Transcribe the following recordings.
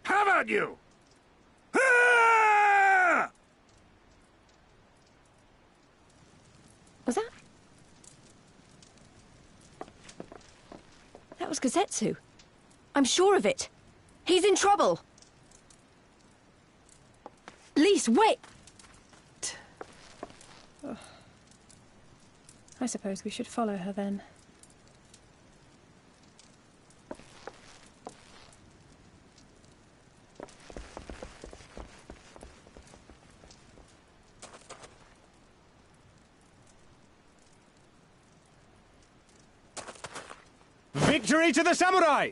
How about you? Ah! Was that? That was Gazetsu. I'm sure of it. He's in trouble. Lise, wait! Oh. I suppose we should follow her then. Victory to the samurai!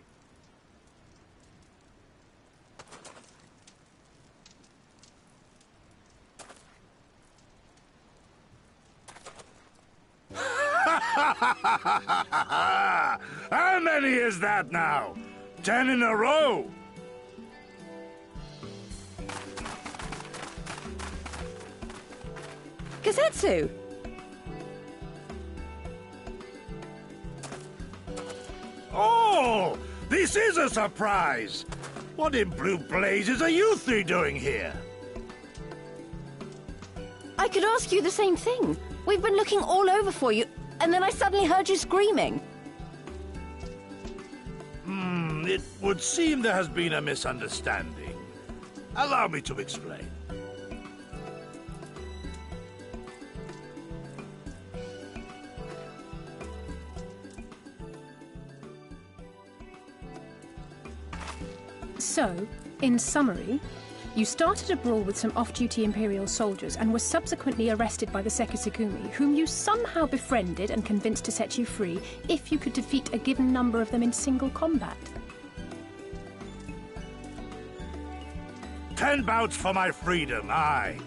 How many is that now? 10 in a row? Gazetsu! Oh! This is a surprise! What in blue blazes are you three doing here? I could ask you the same thing. We've been looking all over for you, and then I suddenly heard you screaming. It would seem there has been a misunderstanding. Allow me to explain. So, in summary, you started a brawl with some off-duty Imperial soldiers and were subsequently arrested by the Sekisugumi, whom you somehow befriended and convinced to set you free if you could defeat a given number of them in single combat. 10 bouts for my freedom, aye.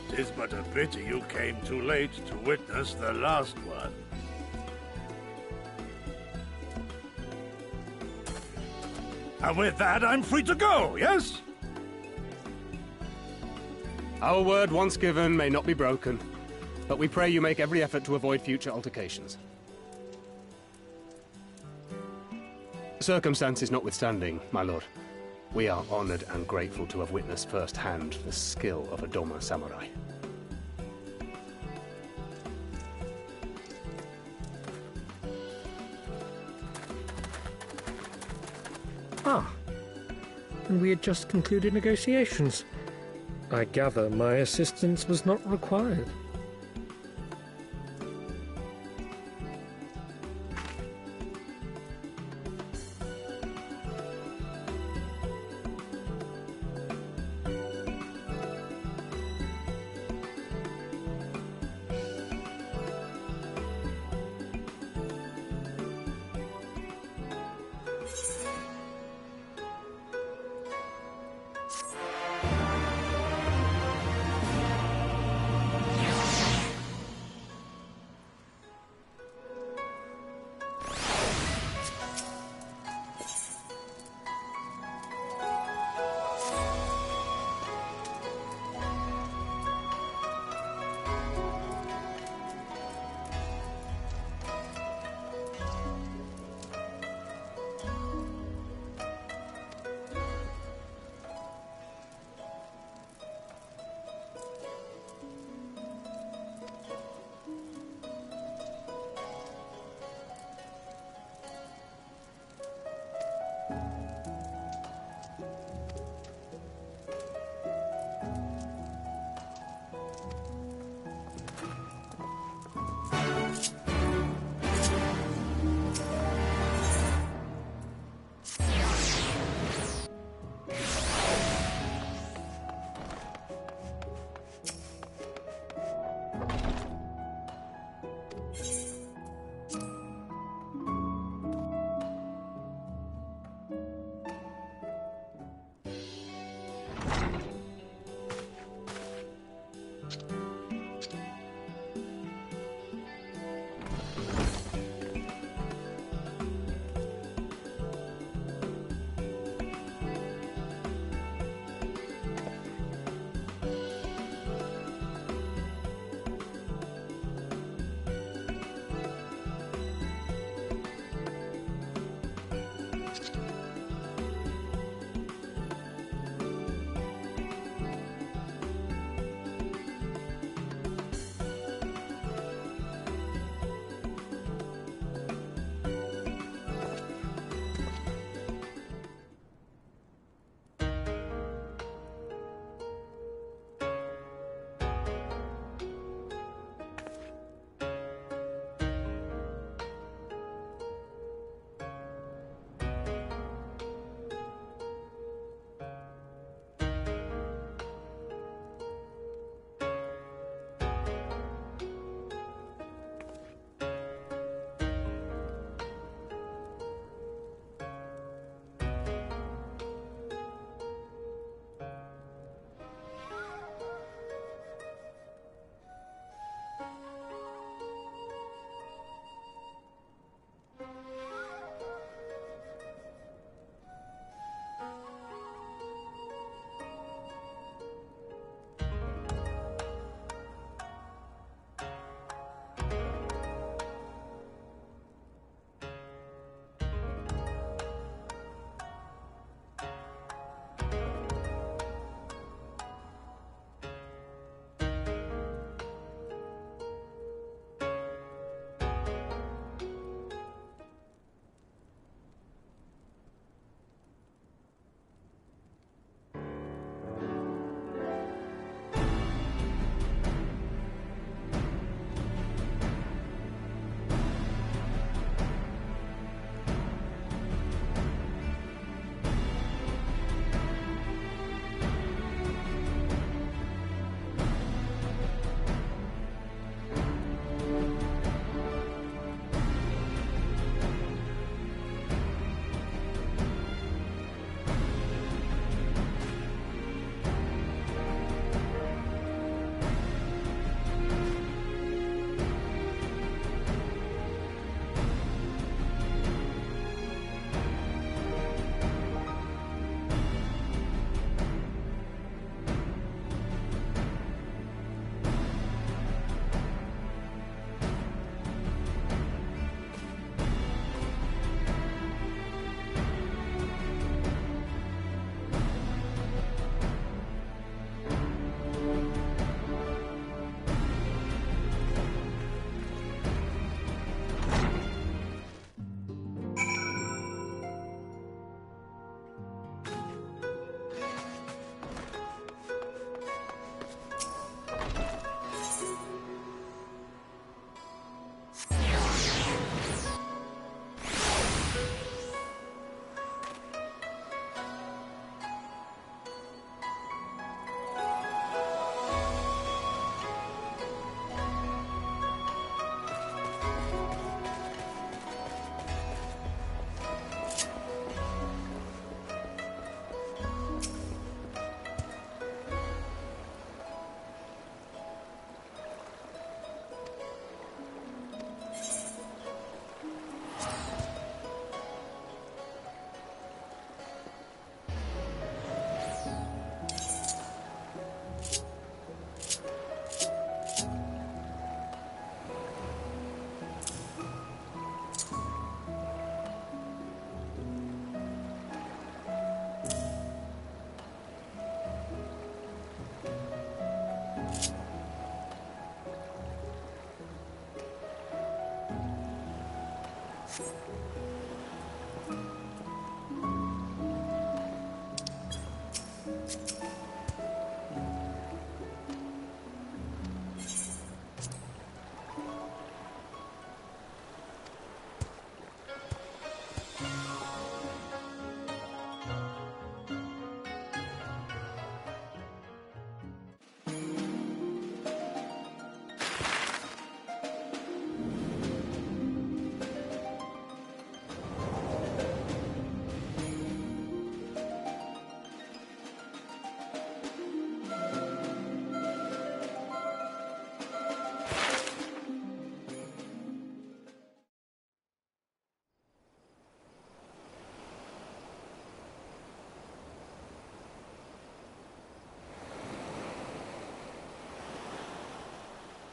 'Tis but a pity you came too late to witness the last one. And with that, I'm free to go, yes? Our word once given may not be broken, but we pray you make every effort to avoid future altercations. Circumstances notwithstanding, my lord, we are honored and grateful to have witnessed firsthand the skill of a Doma samurai. Ah, and we had just concluded negotiations. I gather my assistance was not required.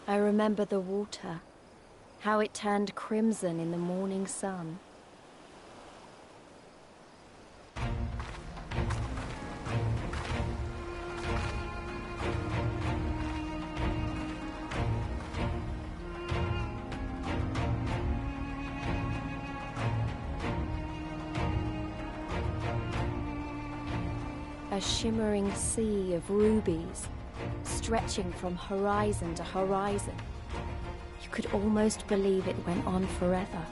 I remember the water, how it turned crimson in the morning sun. A shimmering sea of rubies, stretching from horizon to horizon. You could almost believe it went on forever.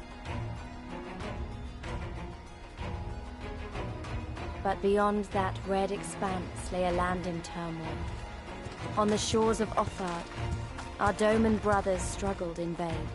But beyond that red expanse lay a land in turmoil. On the shores of Othard, our Doman brothers struggled in vain.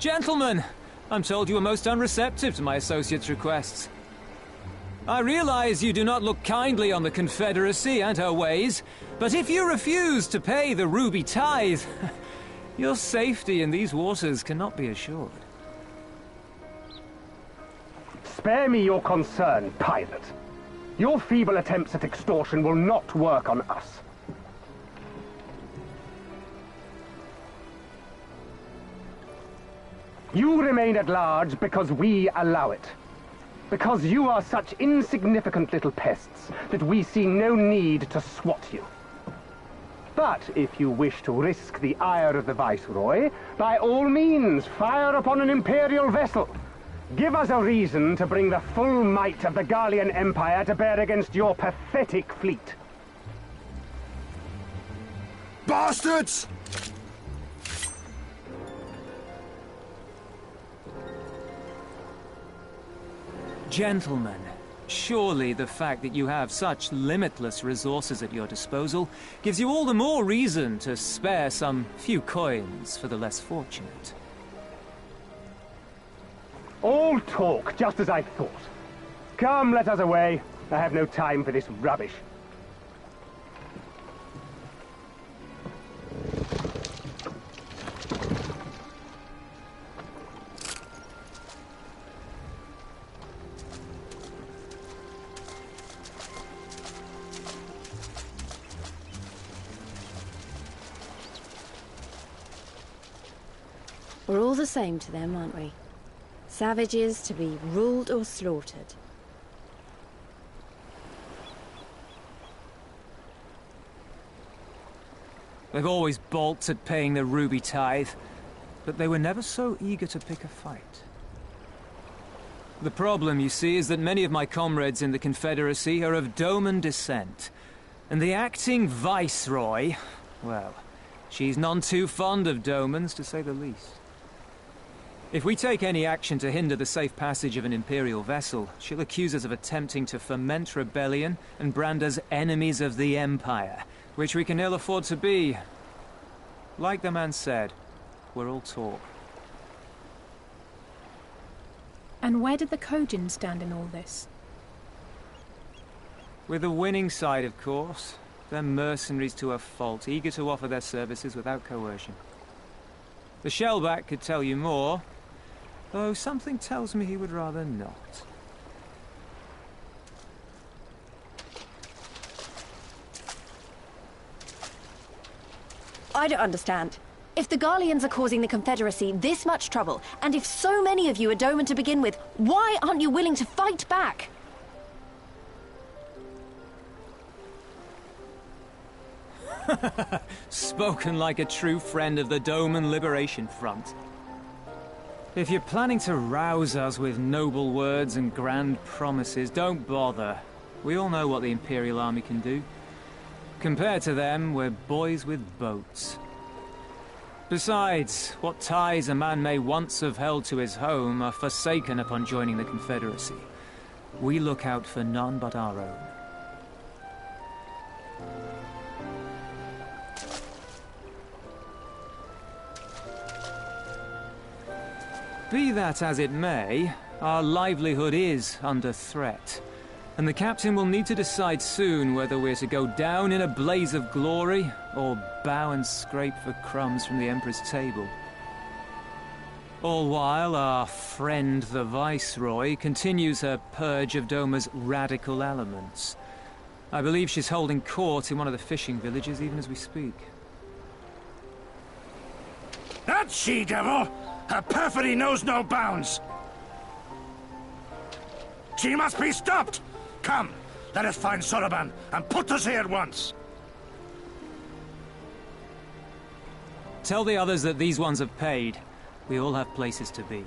Gentlemen, I'm told you were most unreceptive to my associate's requests. I realize you do not look kindly on the Confederacy and her ways, but if you refuse to pay the ruby tithe, your safety in these waters cannot be assured. Spare me your concern, pilot. Your feeble attempts at extortion will not work on us. You remain at large because we allow it. Because you are such insignificant little pests that we see no need to swat you. But if you wish to risk the ire of the Viceroy, by all means, fire upon an Imperial vessel. Give us a reason to bring the full might of the Garlean Empire to bear against your pathetic fleet. Bastards! Gentlemen, surely the fact that you have such limitless resources at your disposal gives you all the more reason to spare some few coins for the less fortunate. All talk, just as I thought. Come, let us away. I have no time for this rubbish. We're all the same to them, aren't we? Savages to be ruled or slaughtered. They've always balked at paying the ruby tithe, but they were never so eager to pick a fight. The problem, you see, is that many of my comrades in the Confederacy are of Doman descent, and the acting Viceroy, well, she's none too fond of Domans, to say the least. If we take any action to hinder the safe passage of an Imperial vessel, she'll accuse us of attempting to foment rebellion and brand us enemies of the Empire, which we can ill afford to be. Like the man said, we're all talk. And where did the Kojin stand in all this? With the winning side, of course. They're mercenaries to a fault, eager to offer their services without coercion. The Shellback could tell you more, though something tells me he would rather not. I don't understand. If the Garleans are causing the Confederacy this much trouble, and if so many of you are Doman to begin with, why aren't you willing to fight back? Spoken like a true friend of the Doman Liberation Front. If you're planning to rouse us with noble words and grand promises, don't bother. We all know what the Imperial Army can do. Compared to them, we're boys with boats. Besides, what ties a man may once have held to his home are forsaken upon joining the Confederacy. We look out for none but our own. Be that as it may, our livelihood is under threat, and the captain will need to decide soon whether we're to go down in a blaze of glory or bow and scrape for crumbs from the Emperor's table. All while our friend the Viceroy continues her purge of Doma's radical elements. I believe she's holding court in one of the fishing villages even as we speak. That she-devil! Her perfidy knows no bounds! She must be stopped! Come, let us find Soroban and put us here at once! Tell the others that these ones have paid. We all have places to be.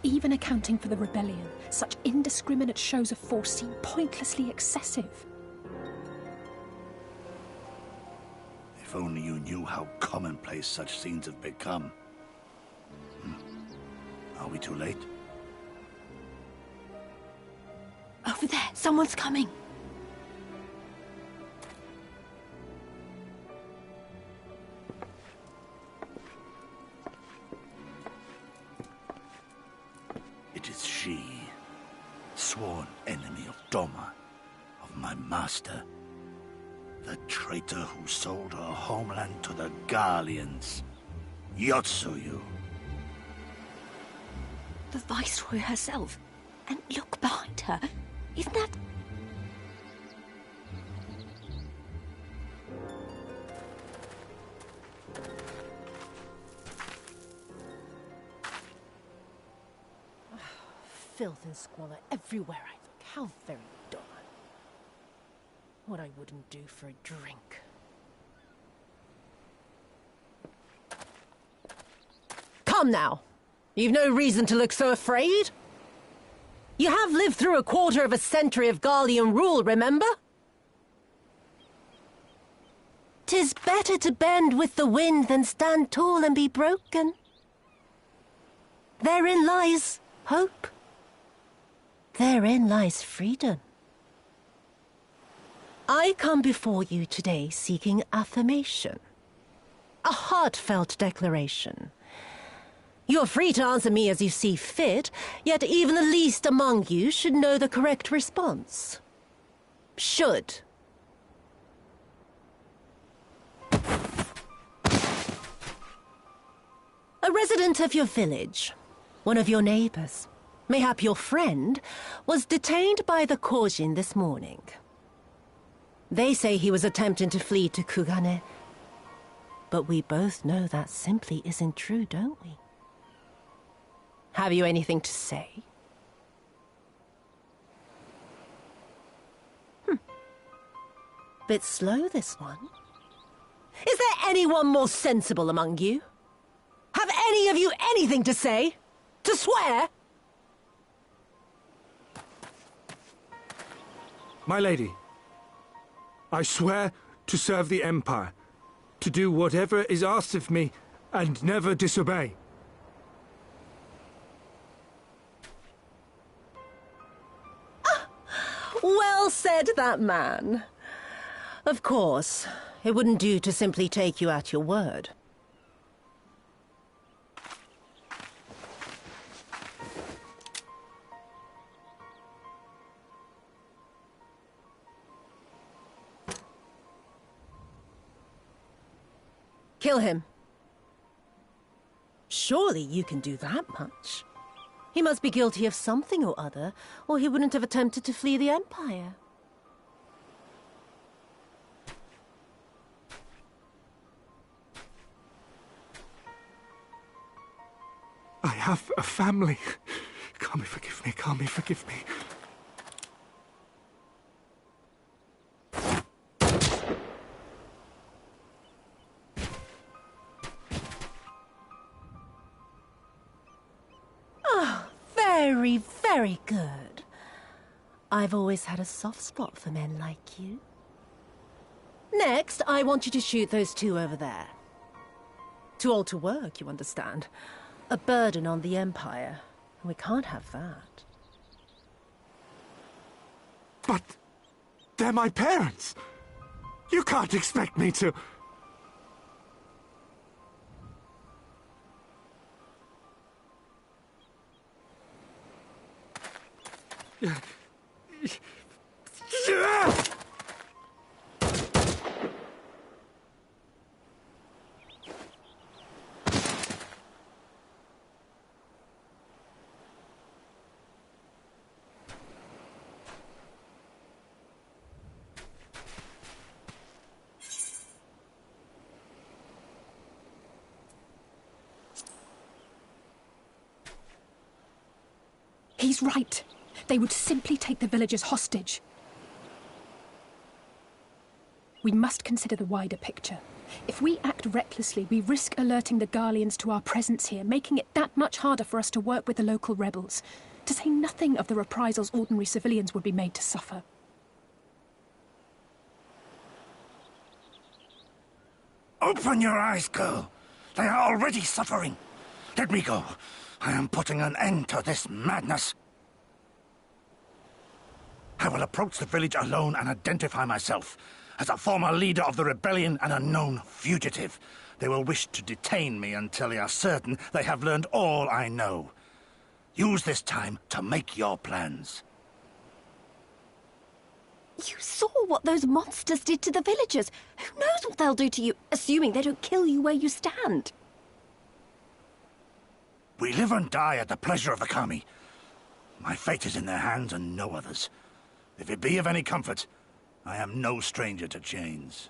Even accounting for the rebellion, such indiscriminate shows of force seem pointlessly excessive. If only you knew how commonplace such scenes have become. Are we too late? Over there, someone's coming. It is she, sworn enemy of Doma, of my master. The traitor who sold her homeland to the Garleans. Yotsuyu. The Viceroy herself. And look behind her. Isn't that... Filth and squalor everywhere I look. How very dull. What I wouldn't do for a drink. Come now! You've no reason to look so afraid. You have lived through a quarter of a century of Garlean rule, remember? 'Tis better to bend with the wind than stand tall and be broken. Therein lies hope. Therein lies freedom. I come before you today seeking affirmation. A heartfelt declaration. You're free to answer me as you see fit, yet even the least among you should know the correct response. Should. A resident of your village, one of your neighbors, mayhap your friend, was detained by the Kojin this morning. They say he was attempting to flee to Kugane. But we both know that simply isn't true, don't we? Have you anything to say? Bit slow, this one. Is there anyone more sensible among you? Have any of you anything to say? To swear? My lady, I swear to serve the Empire, to do whatever is asked of me, and never disobey. Well said, that man. Of course, it wouldn't do to simply take you at your word. Kill him. Surely you can do that much. He must be guilty of something or other, or he wouldn't have attempted to flee the Empire. have a family. Kami, forgive me. Kami, forgive me. Very, very good. I've always had a soft spot for men like you. Next, I want you to shoot those two over there. Too old to work, you understand. A burden on the Empire. We can't have that. But they're my parents. You can't expect me to... He's right. They would simply take the villagers hostage. We must consider the wider picture. If we act recklessly, we risk alerting the Garleans to our presence here, making it that much harder for us to work with the local rebels. To say nothing of the reprisals ordinary civilians would be made to suffer. Open your eyes, girl. They are already suffering. Let me go. I am putting an end to this madness. I will approach the village alone and identify myself as a former leader of the rebellion and a known fugitive. They will wish to detain me until they are certain they have learned all I know. Use this time to make your plans. You saw what those monsters did to the villagers. Who knows what they'll do to you, assuming they don't kill you where you stand? We live and die at the pleasure of the Kami. My fate is in their hands and no others. If it be of any comfort, I am no stranger to chains.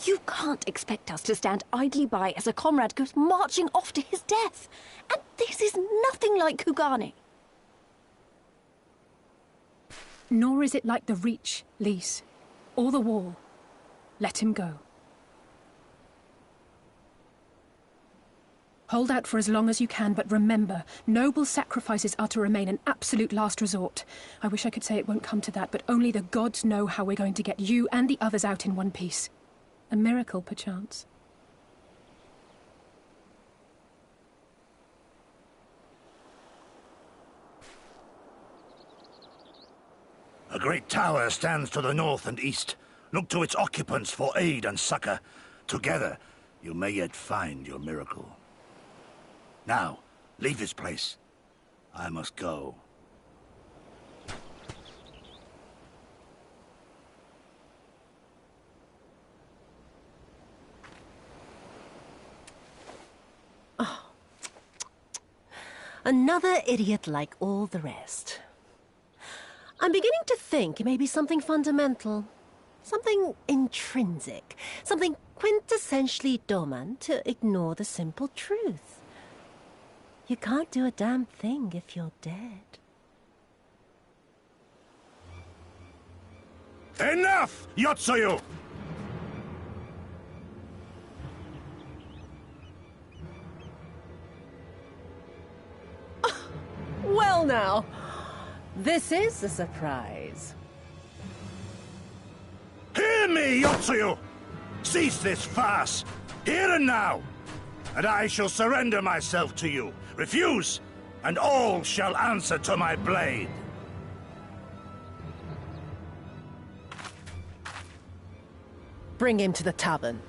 You can't expect us to stand idly by as a comrade goes marching off to his death. And this is nothing like Kugane. Nor is it like the Reach, Lys, or the Wall. Let him go. Hold out for as long as you can, but remember, noble sacrifices are to remain an absolute last resort. I wish I could say it won't come to that, but only the gods know how we're going to get you and the others out in one piece. A miracle, perchance. A great tower stands to the north and east. Look to its occupants for aid and succor. Together, you may yet find your miracle. Now, leave this place. I must go. Oh. Another idiot like all the rest. I'm beginning to think it may be something fundamental. Something intrinsic. Something quintessentially Doman to ignore the simple truth. You can't do a damn thing if you're dead. Enough, Yotsuyu! Well now, this is a surprise. Hear me, Yotsuyu! Cease this farce, here and now, and I shall surrender myself to you. Refuse, and all shall answer to my blade. Bring him to the tavern.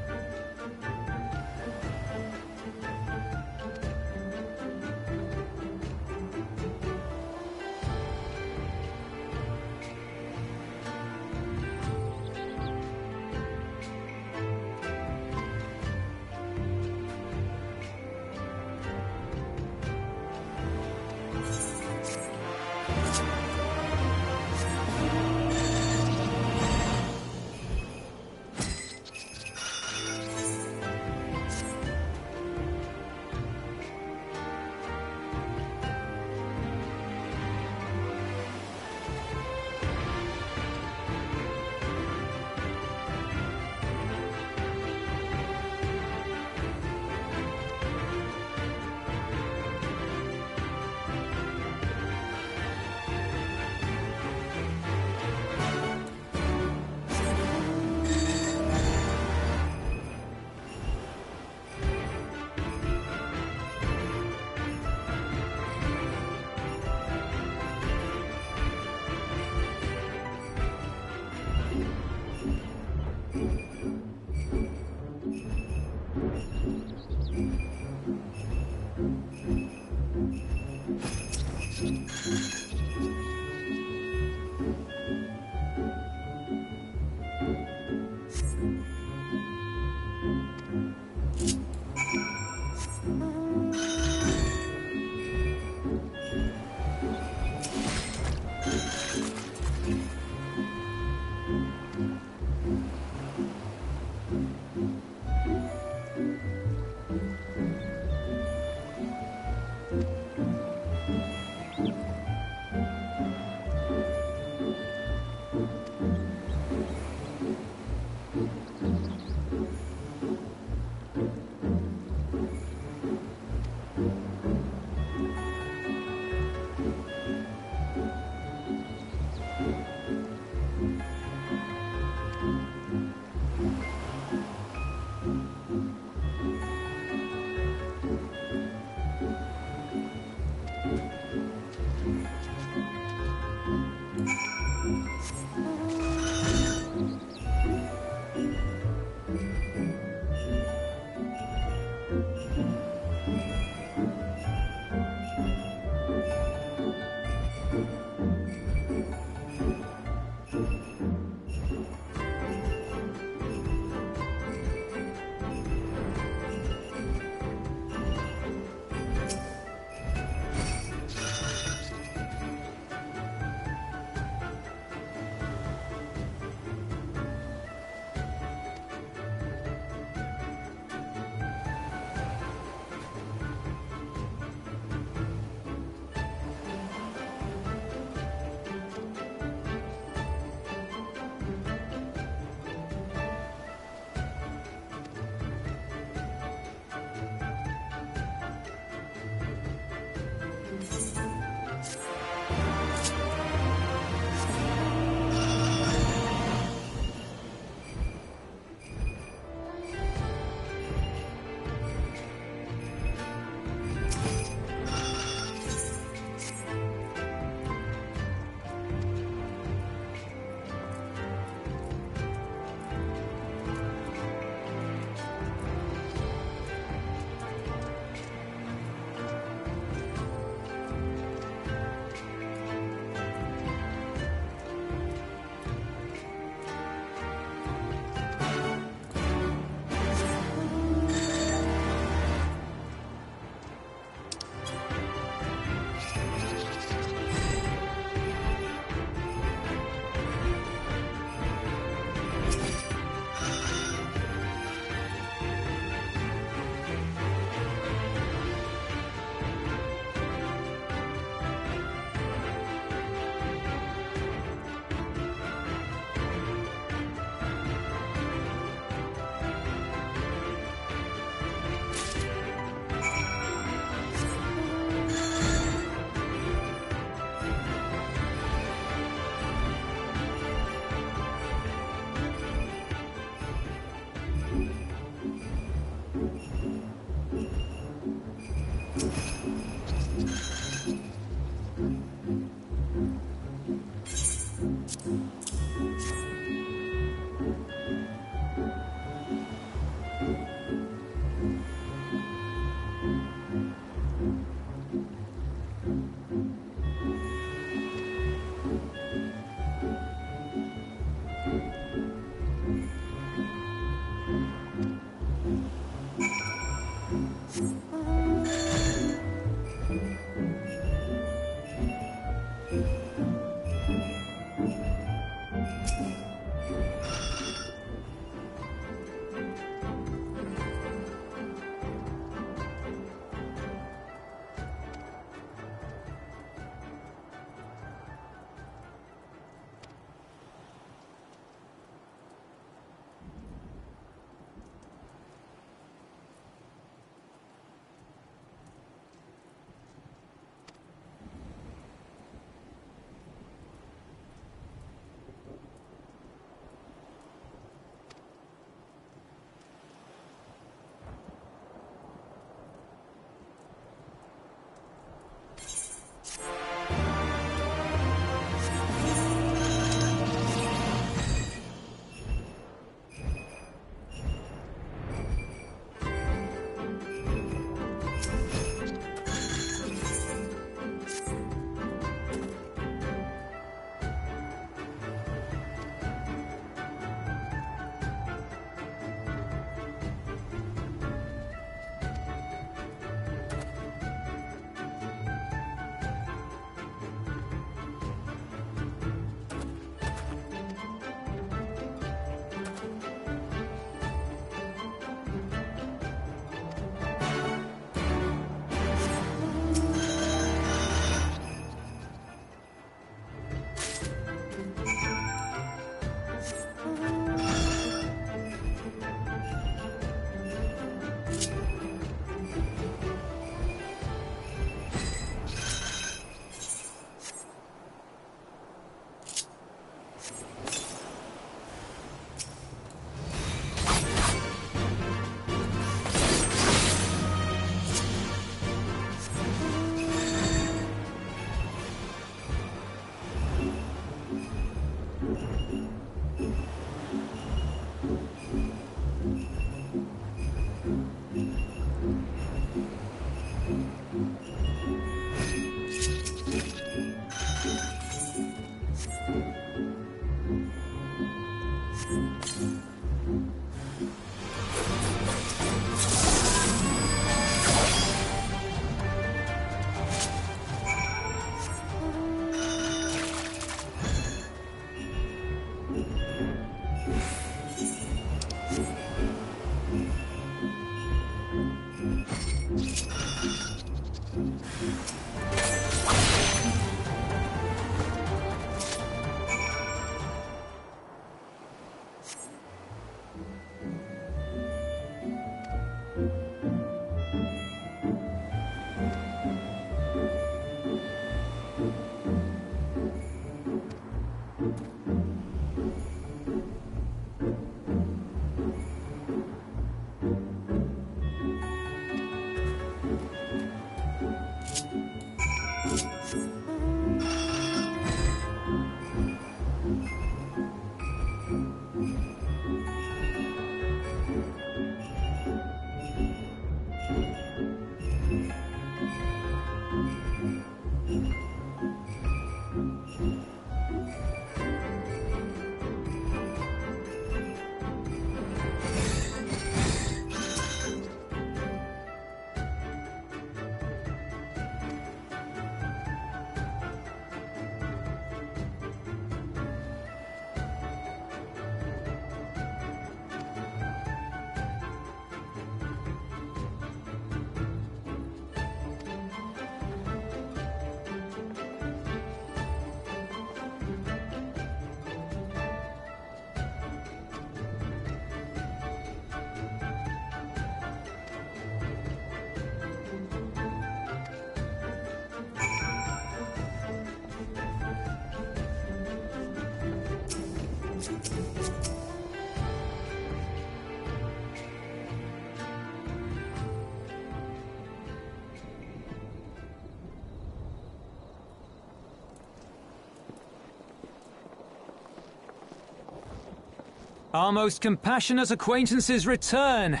Our most compassionate acquaintances return.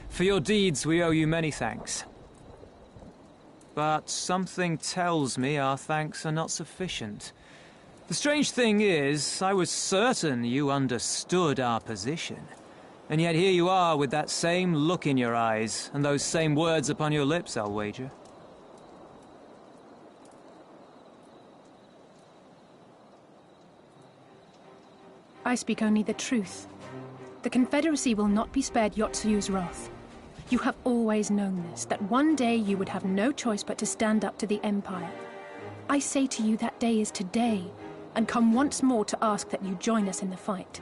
For your deeds we owe you many thanks. But something tells me our thanks are not sufficient. The strange thing is, I was certain you understood our position. And yet here you are with that same look in your eyes, and those same words upon your lips, I'll wager. I speak only the truth. The Confederacy will not be spared Yotsuyu's wrath. You have always known this, that one day you would have no choice but to stand up to the Empire. I say to you that day is today, and come once more to ask that you join us in the fight.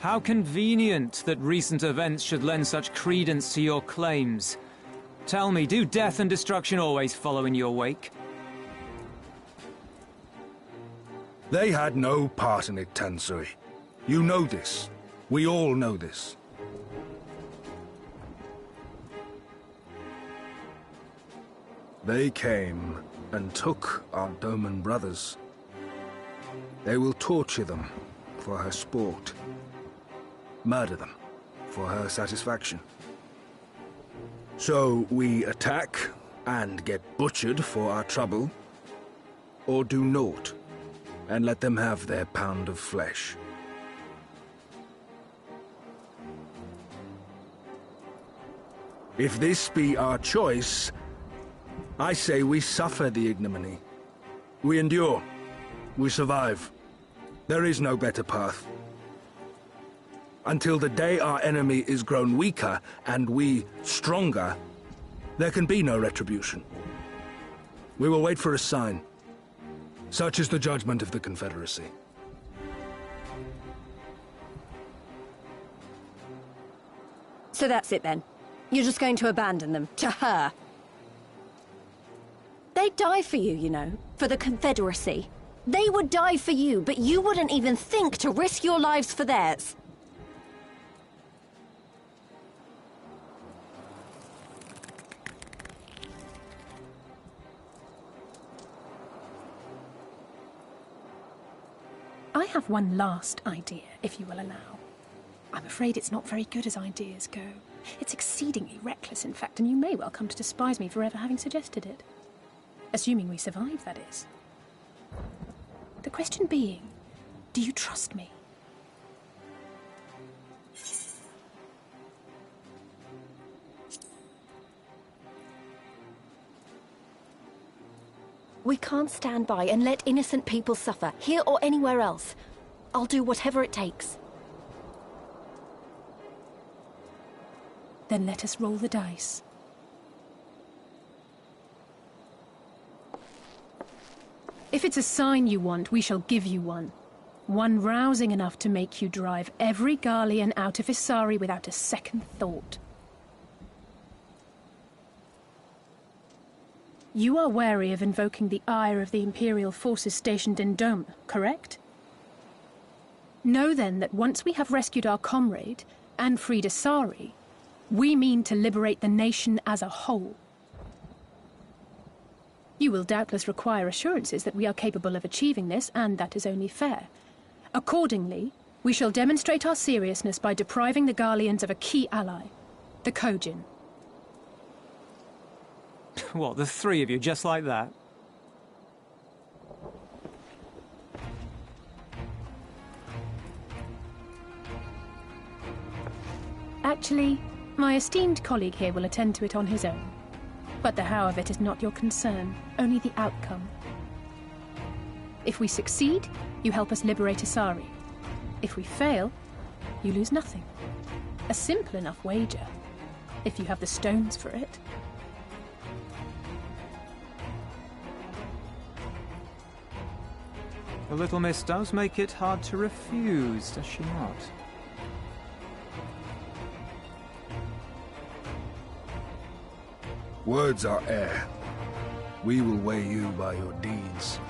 How convenient that recent events should lend such credence to your claims. Tell me, do death and destruction always follow in your wake? They had no part in it, Tansui. You know this. We all know this. They came and took our Doman brothers. They will torture them for her sport. Murder them for her satisfaction. So we attack and get butchered for our trouble, or do naught and let them have their pound of flesh. If this be our choice, I say we suffer the ignominy. We endure. We survive. There is no better path. Until the day our enemy is grown weaker and we stronger, there can be no retribution. We will wait for a sign. Such is the judgment of the Confederacy. So that's it then? You're just going to abandon them to her? They'd die for you, you know, for the Confederacy. They would die for you, but you wouldn't even think to risk your lives for theirs. I have one last idea, if you will allow. I'm afraid it's not very good as ideas go. It's exceedingly reckless, in fact, and you may well come to despise me for ever having suggested it. Assuming we survive, that is. The question being, do you trust me? We can't stand by and let innocent people suffer, here or anywhere else. I'll do whatever it takes. Then let us roll the dice. If it's a sign you want, we shall give you one. One rousing enough to make you drive every Garlean out of Isari without a second thought. You are wary of invoking the ire of the Imperial forces stationed in Doma, correct? Know then that once we have rescued our comrade, and freed Isari, we mean to liberate the nation as a whole. You will doubtless require assurances that we are capable of achieving this, and that is only fair. Accordingly, we shall demonstrate our seriousness by depriving the Garleans of a key ally, the Kojin. What, the three of you, just like that? Actually, my esteemed colleague here will attend to it on his own. But the how of it is not your concern, only the outcome. If we succeed, you help us liberate Isari. If we fail, you lose nothing. A simple enough wager, if you have the stones for it. The little miss does make it hard to refuse, does she not? Words are air. We will weigh you by your deeds.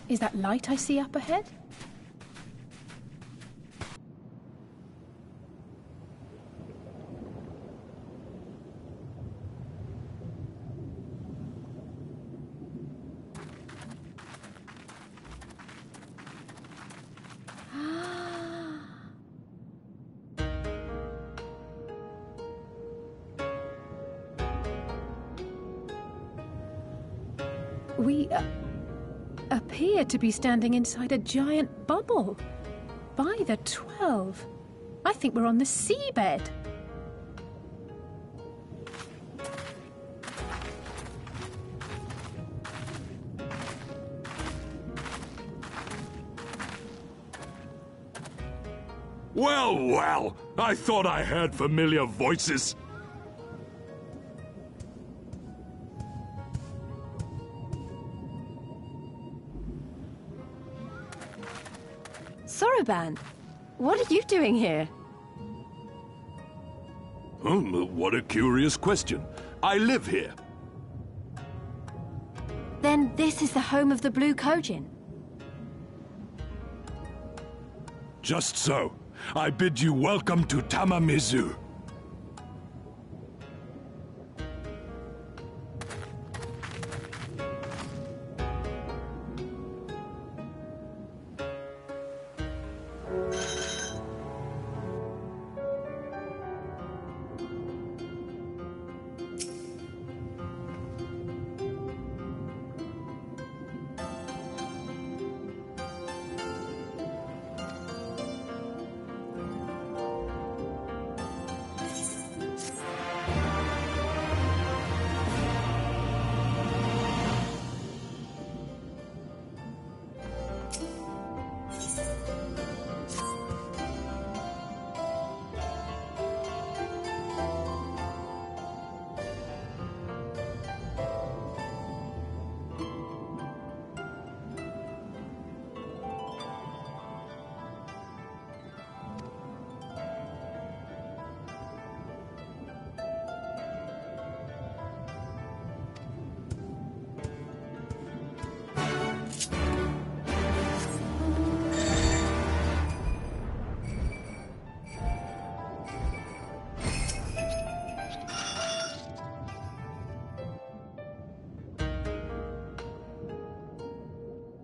Is that light I see up ahead? We appear to be standing inside a giant bubble. By the 12. I think we're on the seabed. Well, well, I thought I heard familiar voices. Soroban, what are you doing here? What a curious question. I live here. Then this is the home of the Blue Kojin. Just so. I bid you welcome to Tamamizu.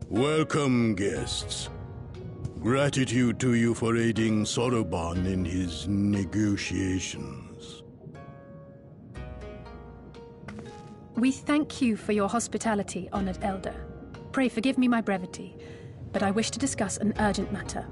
Welcome, guests. Gratitude to you for aiding Soroban in his negotiations. We thank you for your hospitality, honored elder. Pray forgive me my brevity, but I wish to discuss an urgent matter.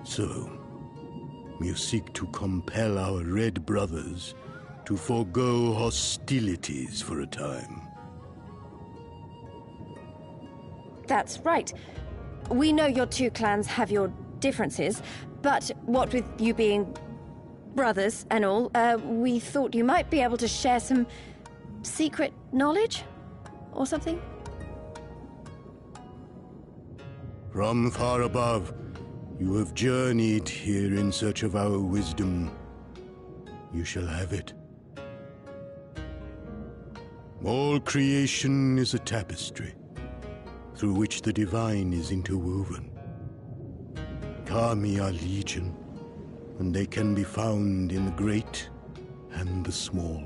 So, you seek to compel our Red Brothers to forego hostilities for a time. That's right. We know your two clans have your differences, but what with you being brothers and all, we thought you might be able to share some secret knowledge or something? From far above, you have journeyed here in search of our wisdom. You shall have it. All creation is a tapestry, through which the divine is interwoven. Kami are legion, and they can be found in the great and the small.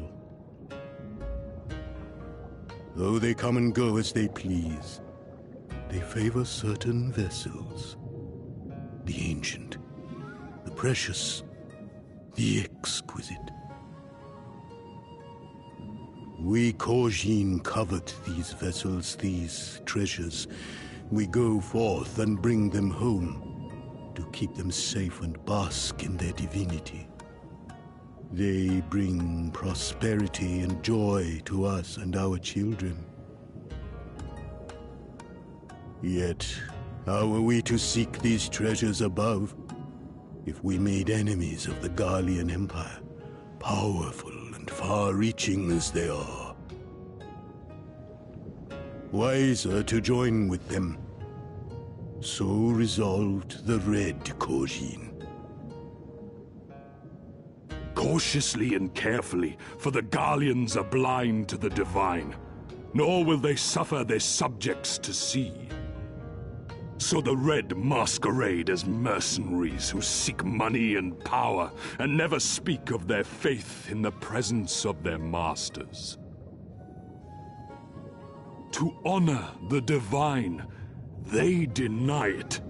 Though they come and go as they please, they favor certain vessels. The ancient, the precious, the exquisite. We Kojin covet these vessels, these treasures. We go forth and bring them home to keep them safe and bask in their divinity. They bring prosperity and joy to us and our children. Yet, how are we to seek these treasures above if we made enemies of the Garlean Empire, powerful and far-reaching as they are? Wiser to join with them, So resolved the Red Kojin. Cautiously and carefully, for the Garleans are blind to the divine, nor will they suffer their subjects to see. So the Red masquerade as mercenaries who seek money and power, and never speak of their faith in the presence of their masters. To honor the divine, they deny it.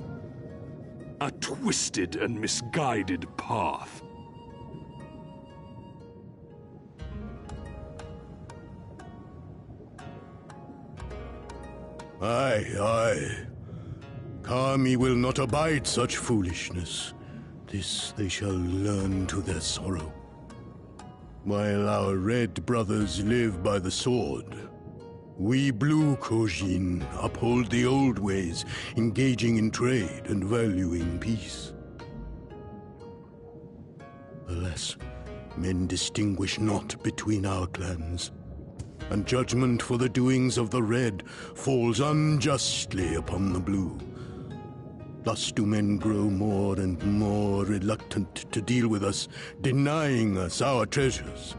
A twisted and misguided path. Aye, aye. Kami will not abide such foolishness. This they shall learn to their sorrow. While our red brothers live by the sword, we blue Kojin uphold the old ways, engaging in trade and valuing peace. Alas, men distinguish not between our clans, and judgment for the doings of the red falls unjustly upon the blue. Thus do men grow more and more reluctant to deal with us, denying us our treasures.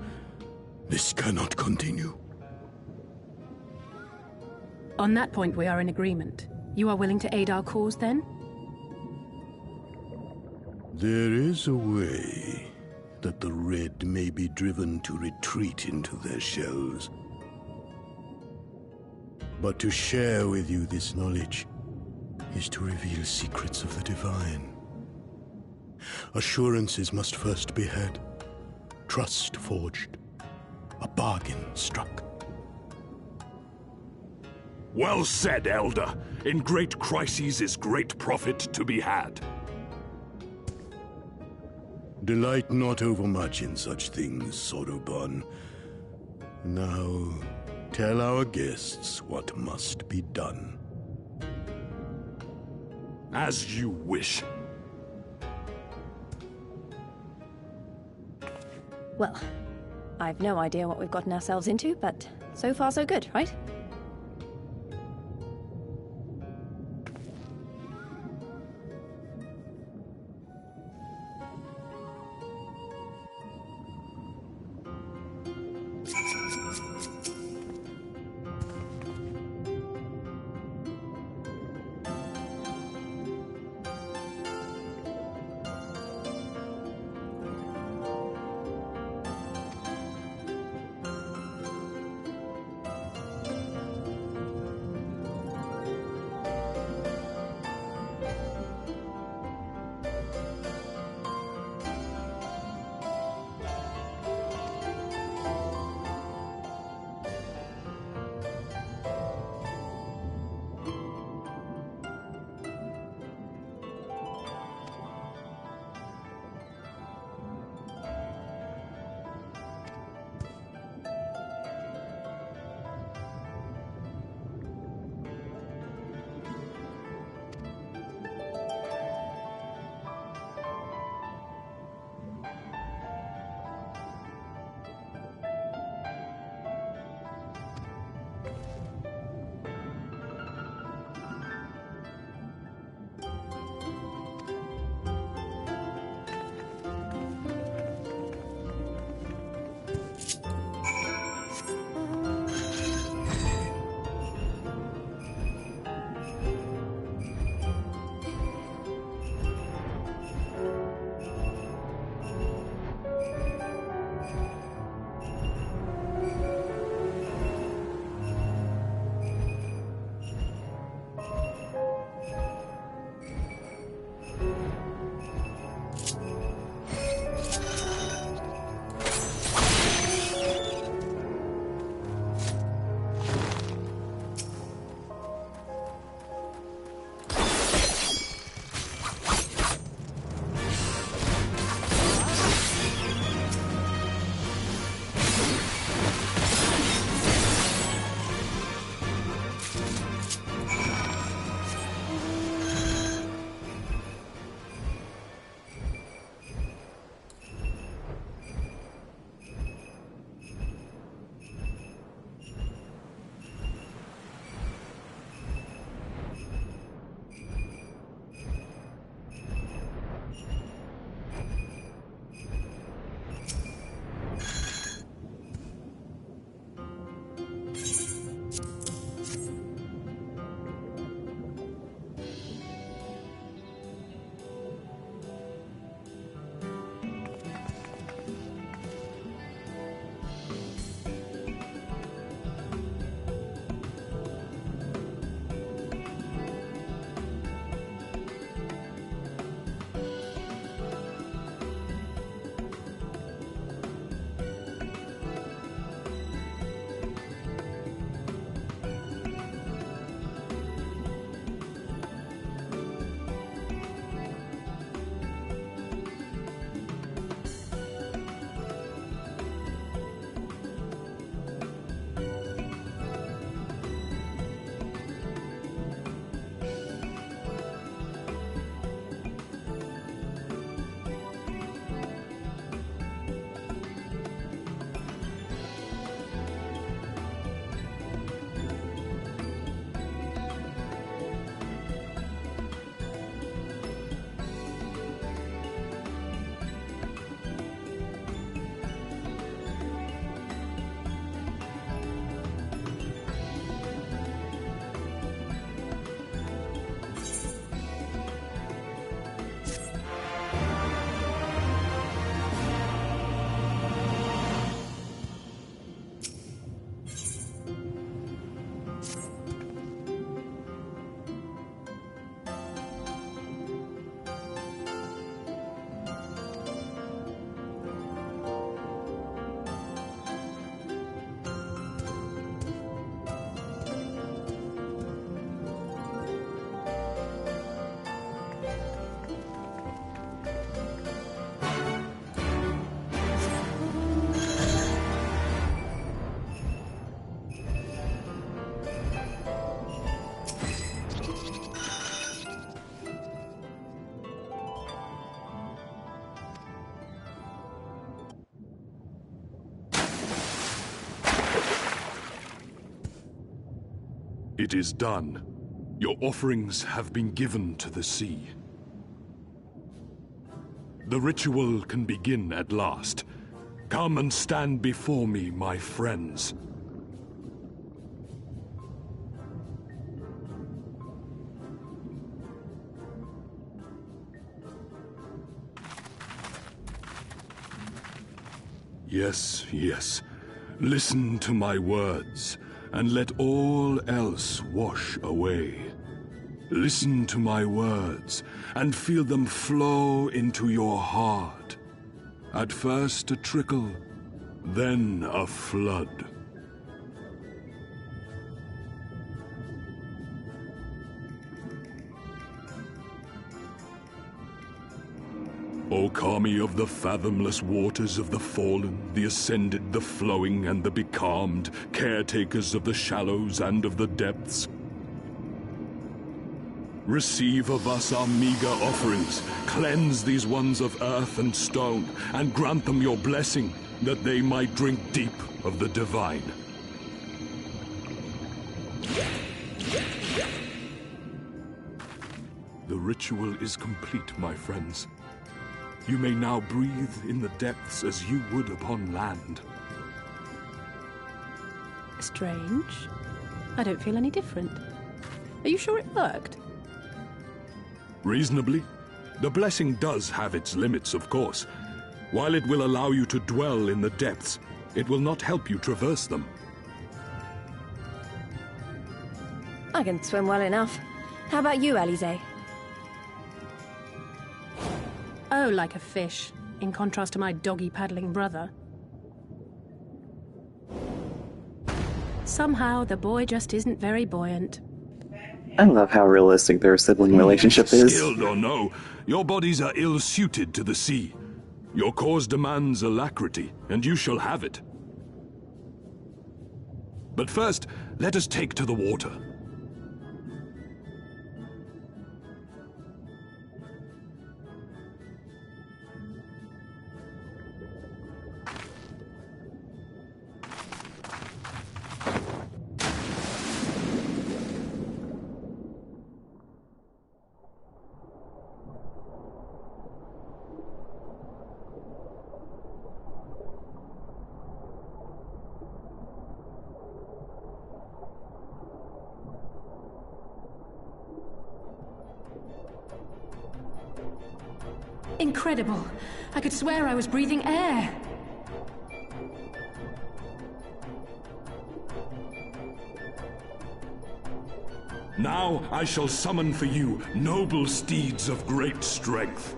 This cannot continue. On that point, we are in agreement. You are willing to aid our cause, then? There is a way that the red may be driven to retreat into their shells. But to share with you this knowledge is to reveal secrets of the divine. Assurances must first be had, trust forged, a bargain struck. Well said, Elder. In great crises is great profit to be had. Delight not overmuch in such things, Soroban. Now, tell our guests what must be done. As you wish. Well, I've no idea what we've gotten ourselves into, but so far so good, right? It is done. Your offerings have been given to the sea. The ritual can begin at last. Come and stand before me, my friends. Yes, yes. Listen to my words, and let all else wash away. Listen to my words, and feel them flow into your heart. At first a trickle, then a flood. O Kami of the fathomless waters of the fallen, the ascended, the flowing, and the becalmed, caretakers of the shallows and of the depths, receive of us our meager offerings, cleanse these ones of earth and stone, and grant them your blessing, that they might drink deep of the divine. The ritual is complete, my friends. You may now breathe in the depths as you would upon land. Strange. I don't feel any different. Are you sure it worked? Reasonably. The blessing does have its limits, of course. While it will allow you to dwell in the depths, it will not help you traverse them. I can swim well enough. How about you, Alize? Oh, like a fish, in contrast to my doggy-paddling brother. Somehow, the boy just isn't very buoyant. I love how realistic their sibling relationship is. Skilled or no, your bodies are ill-suited to the sea. Your cause demands alacrity, and you shall have it. But first, let us take to the water. Incredible. I could swear I was breathing air. Now I shall summon for you noble steeds of great strength.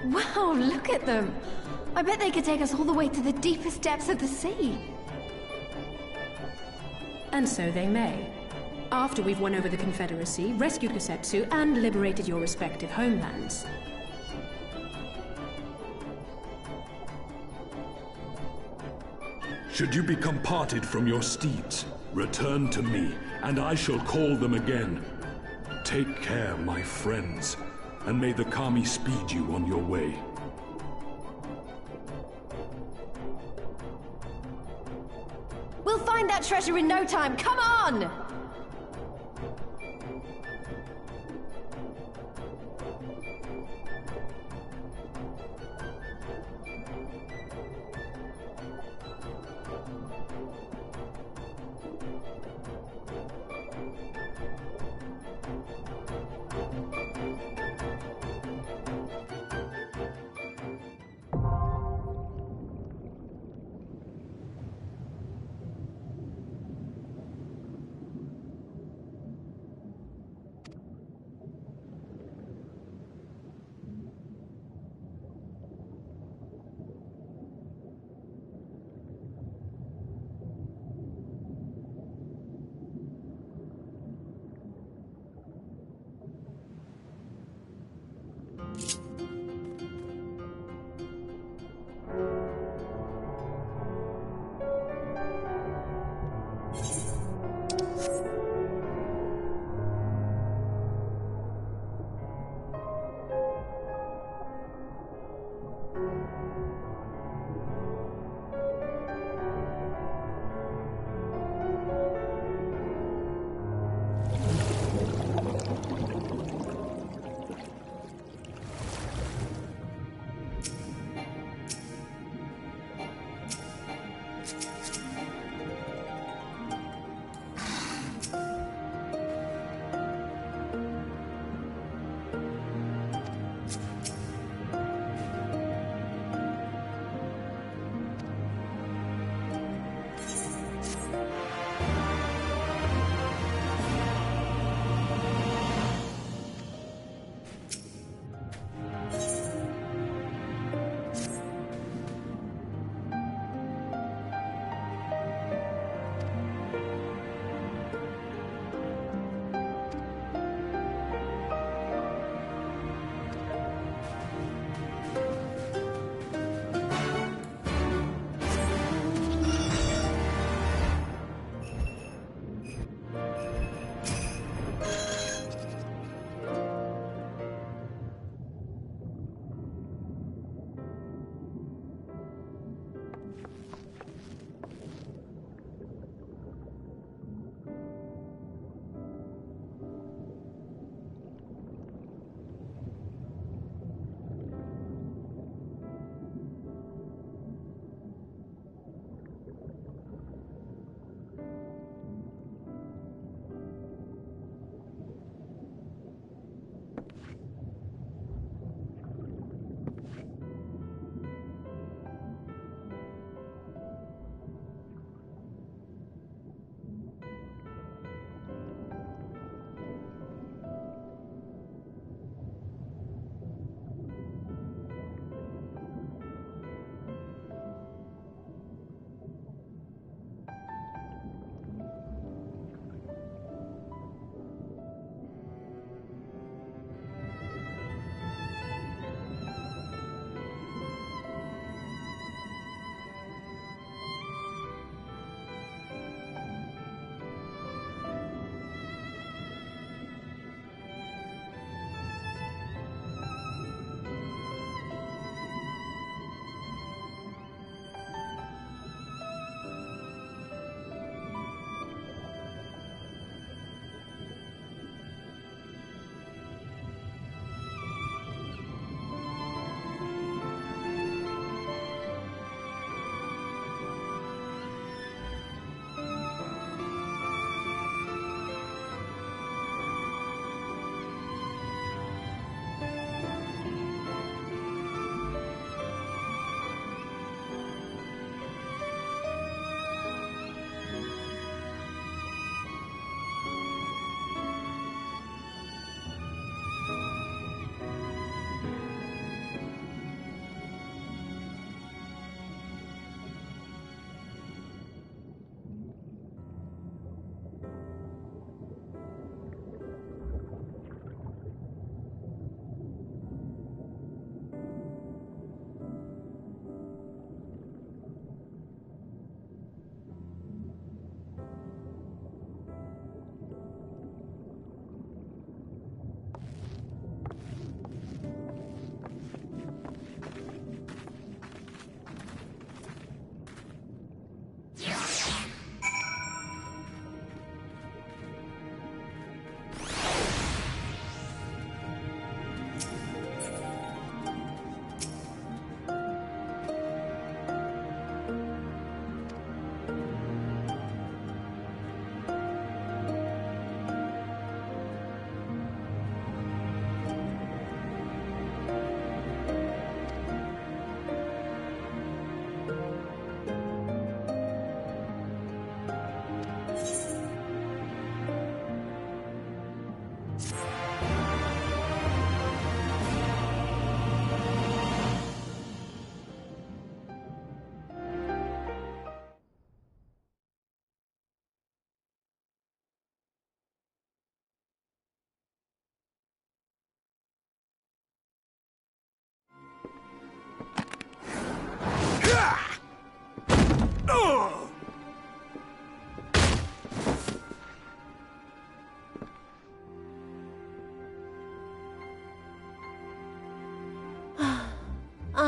Wow, look at them! I bet they could take us all the way to the deepest depths of the sea. And so they may. After we've won over the Confederacy, rescued Kosetsu, and liberated your respective homelands. Should you become parted from your steeds, return to me, and I shall call them again. Take care, my friends, and may the Kami speed you on your way. We'll find that treasure in no time, come on!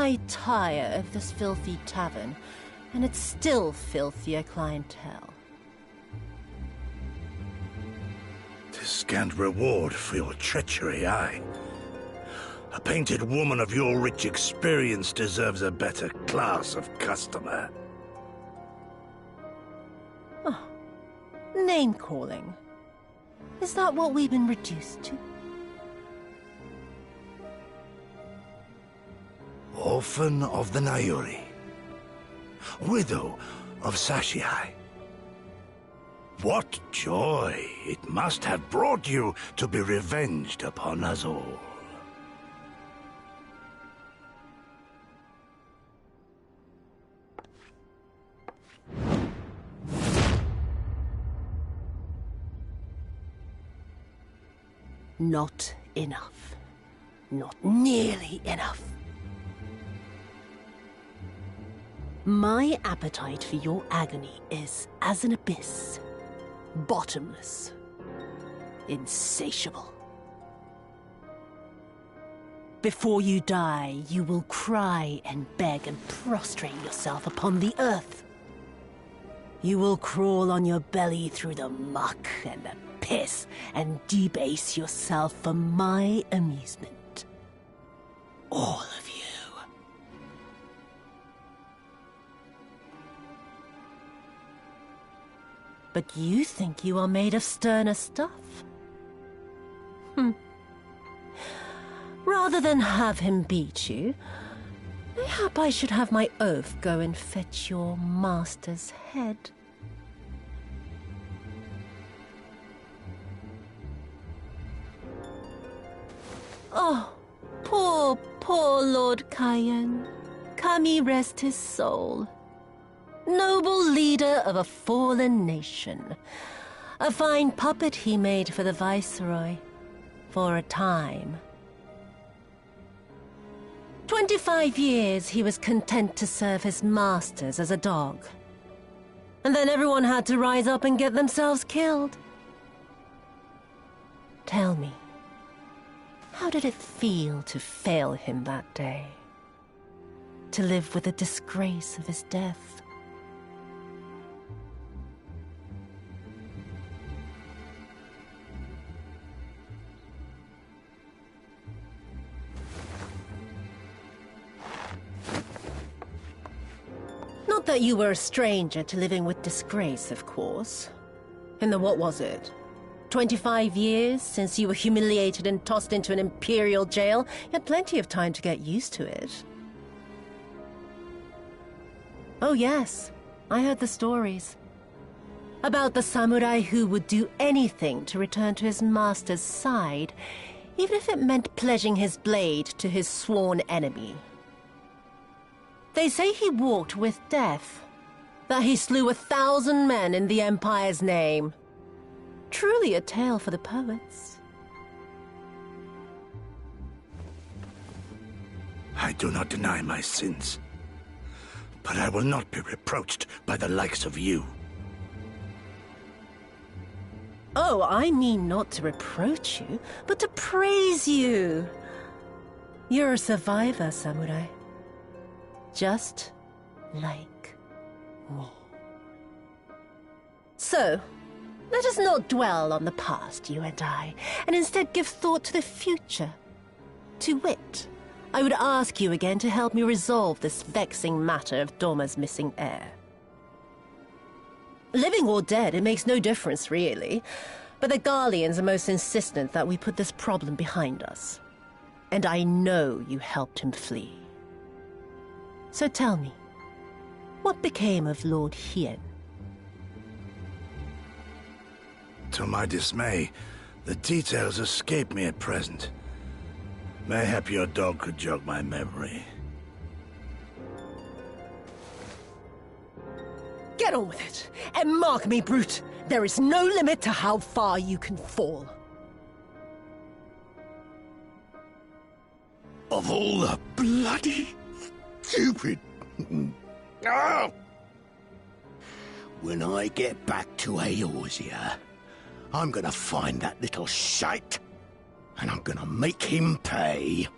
I tire of this filthy tavern, and its still filthier clientele. 'Tis scant reward for your treachery, aye. A painted woman of your rich experience deserves a better class of customer. Oh, name-calling. Is that what we've been reduced to? Orphan of the Nayuri. Widow of Sashihai. What joy it must have brought you to be revenged upon us all. Not enough. Not nearly enough. My appetite for your agony is as an abyss. Bottomless. Insatiable. Before you die, you will cry and beg and prostrate yourself upon the earth. You will crawl on your belly through the muck and the piss and debase yourself for my amusement. All of you. But you think you are made of sterner stuff? Rather than have him beat you, mayhap I should have my oaf go and fetch your master's head. Oh, poor Lord Cayenne. Kami rest his soul. Noble leader of a fallen nation. A fine puppet he made for the Viceroy. For a time. 25 years he was content to serve his masters as a dog. And then everyone had to rise up and get themselves killed. Tell me, how did it feel to fail him that day? To live with the disgrace of his death? Not that you were a stranger to living with disgrace, of course. In the what was it? 25 years since you were humiliated and tossed into an imperial jail? You had plenty of time to get used to it. Oh yes, I heard the stories. About the samurai who would do anything to return to his master's side, even if it meant pledging his blade to his sworn enemy. They say he walked with death, that he slew 1,000 men in the Empire's name. Truly a tale for the poets. I do not deny my sins, but I will not be reproached by the likes of you. Oh, I mean not to reproach you, but to praise you. You're a survivor, samurai. Just like me. So, let us not dwell on the past, you and I, and instead give thought to the future. To wit, I would ask you again to help me resolve this vexing matter of Doma's missing heir. Living or dead, it makes no difference, really. But the Garleans are most insistent that we put this problem behind us. And I know you helped him flee. So tell me, what became of Lord Heya? To my dismay, the details escape me at present. Mayhap your dog could jog my memory. Get on with it, and mark me, brute. There is no limit to how far you can fall. Of all the bloody stupid... Oh! When I get back to Eorzea, I'm gonna find that little shite, and I'm gonna make him pay.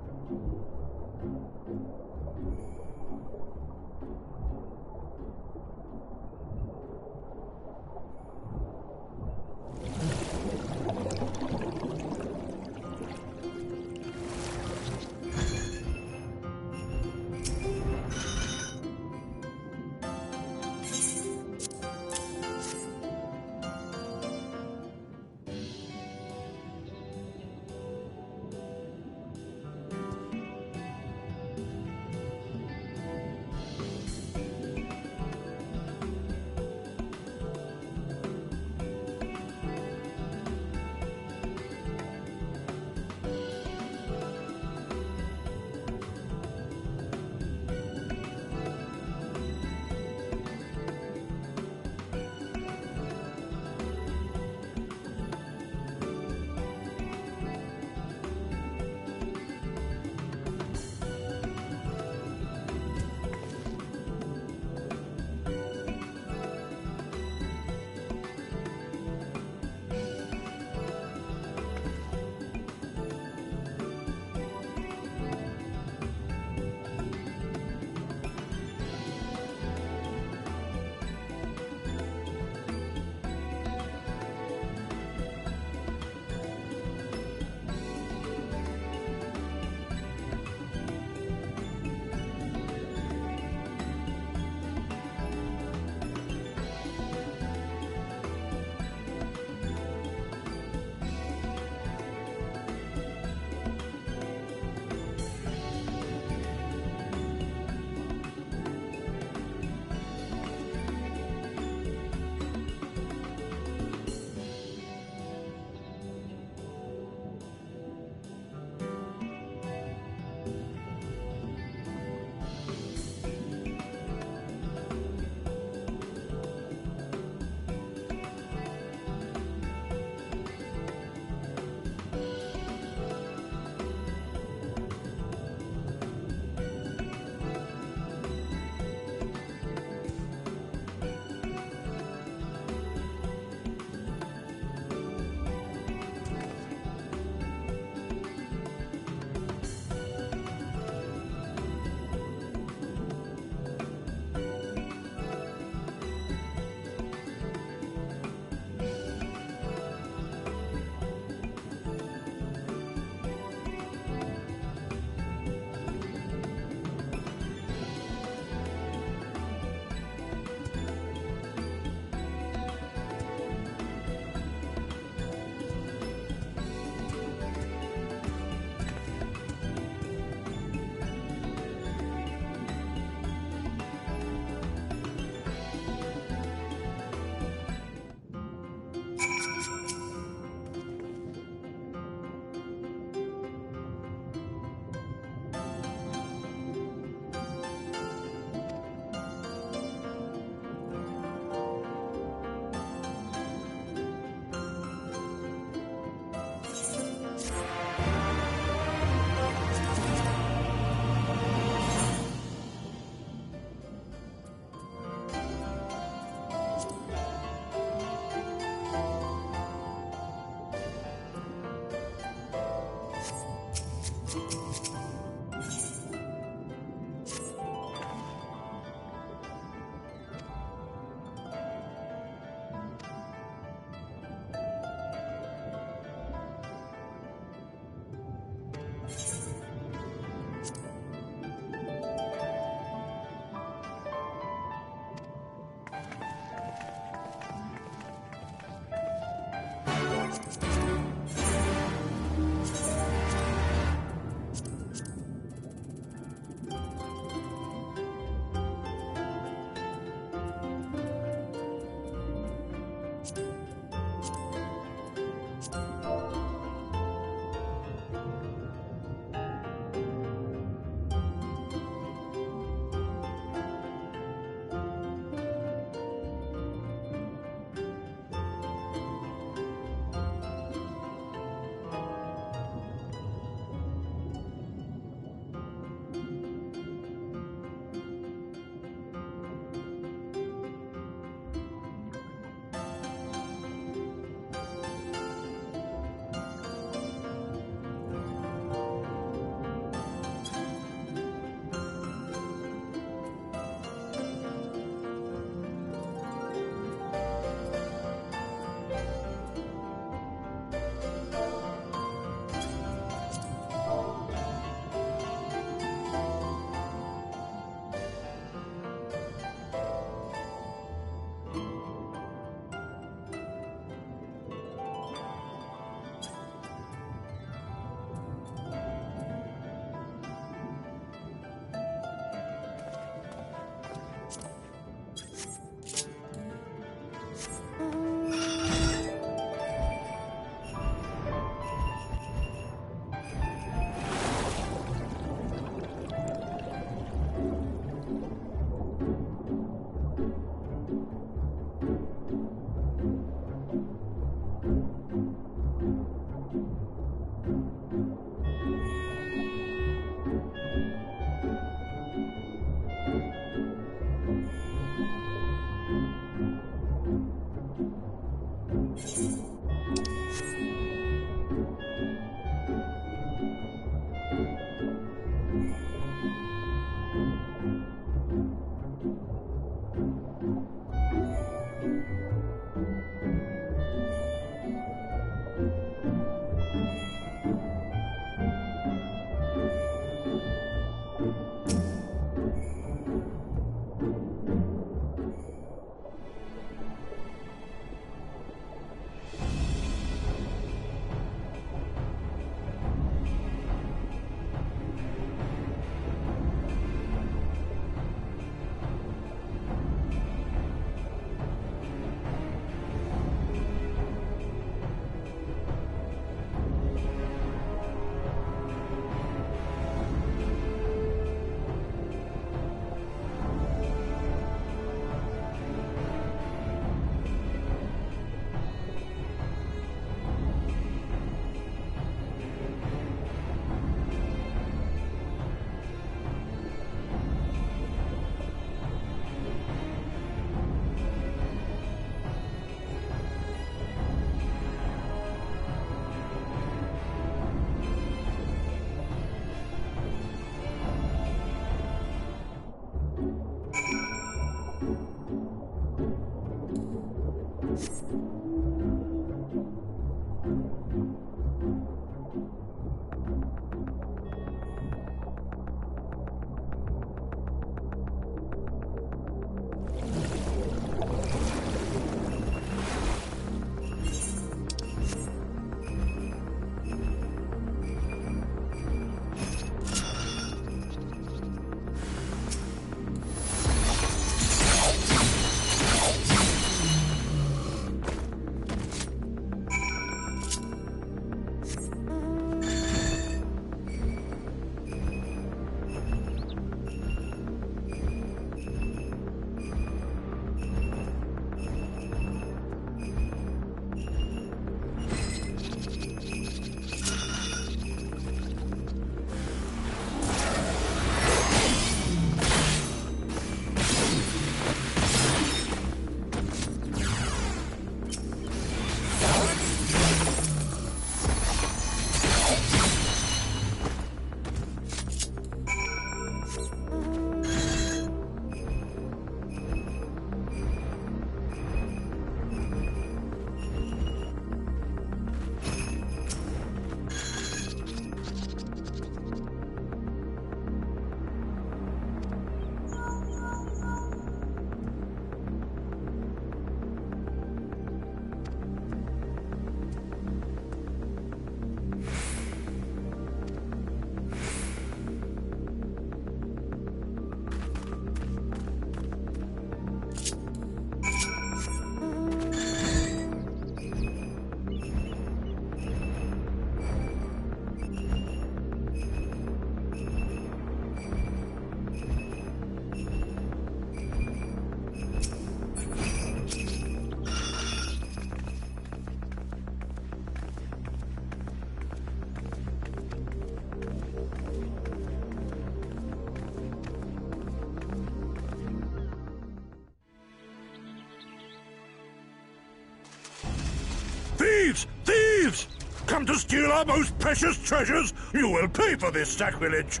come to steal our most precious treasures? You will pay for this sacrilege!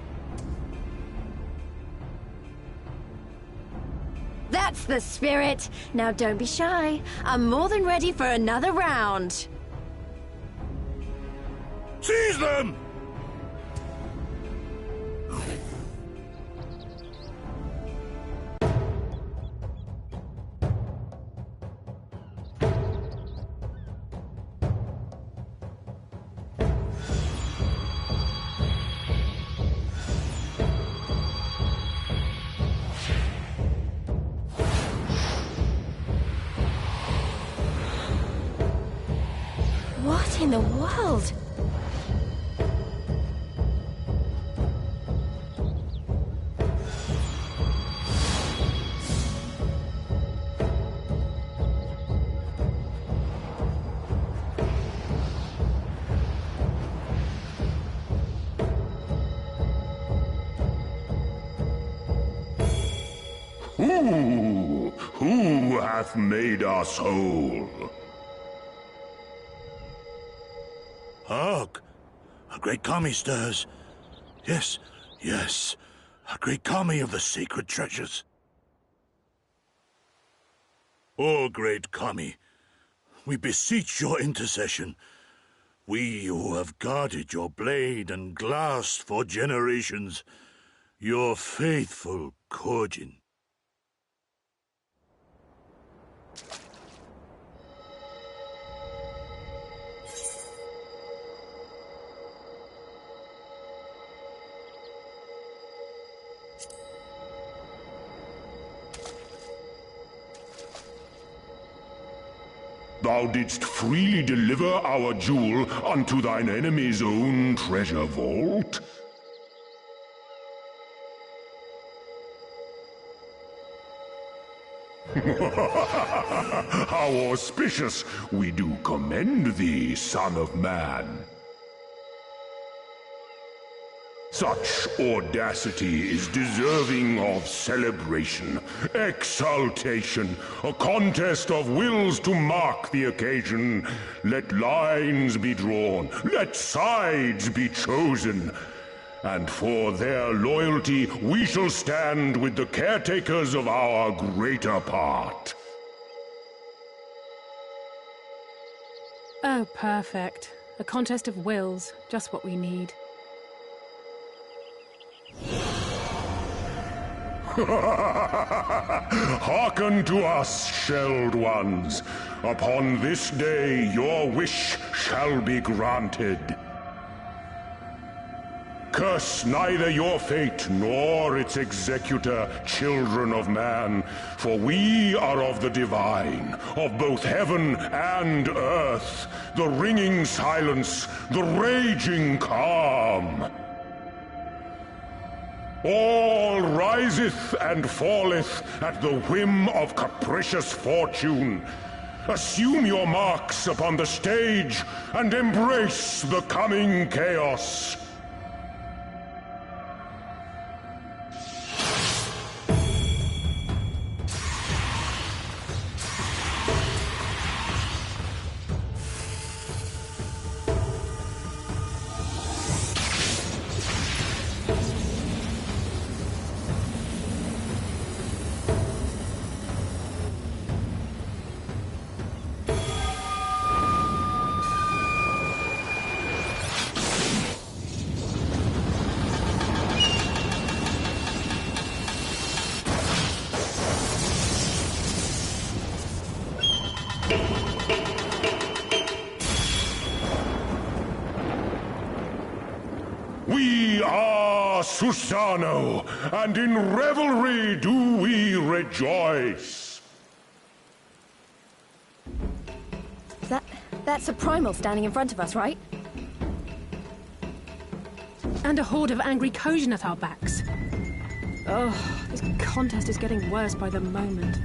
That's the spirit! Now don't be shy. I'm more than ready for another round. Seize them! What in the world? Who hath made us whole? Hark! A great kami stirs. Yes, yes. A great kami of the sacred treasures. O great kami, we beseech your intercession. We who have guarded your blade and glass for generations, your faithful Kojin. Thou didst freely deliver our jewel unto thine enemy's own treasure vault? How auspicious! We do commend thee, son of man. Such audacity is deserving of celebration, exaltation, a contest of wills to mark the occasion. Let lines be drawn, let sides be chosen. And for their loyalty, we shall stand with the caretakers of our greater part. Oh, perfect. A contest of wills. Just what we need. Hearken to us, shelled ones. Upon this day your wish shall be granted. Curse neither your fate nor its executor, children of man, for we are of the divine, of both heaven and earth, the ringing silence, the raging calm. All riseth and falleth at the whim of capricious fortune. Assume your marks upon the stage and embrace the coming chaos. We are Susano, and in revelry do we rejoice. That's a primal standing in front of us, right? And a horde of angry Kojin at our backs. Oh, this contest is getting worse by the moment.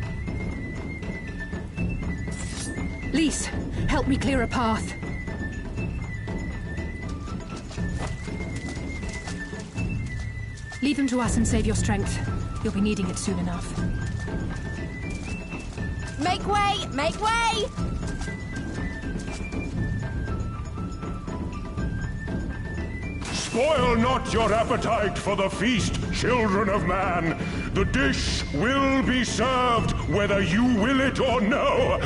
Lys, help me clear a path. Leave them to us and save your strength. You'll be needing it soon enough. Make way! Make way! Spoil not your appetite for the feast, children of man. The dish will be served whether you will it or no.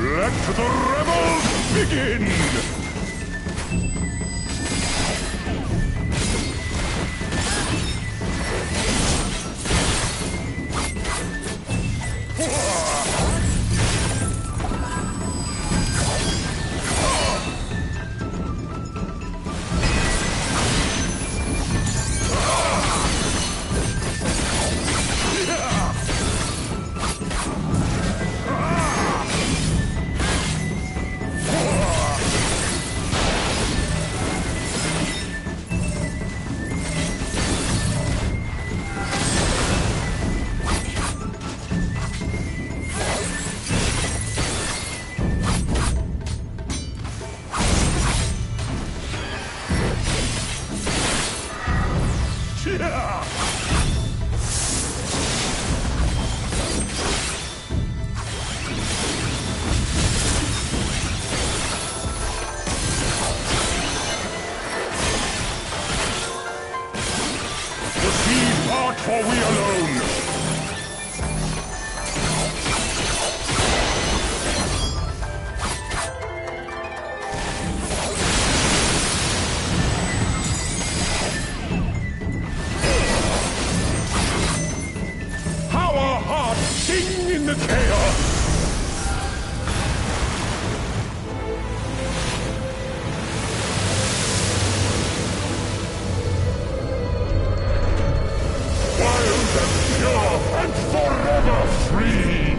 Let the rebels begin! For we alone! How our hearts sing in the chaos! And forever free!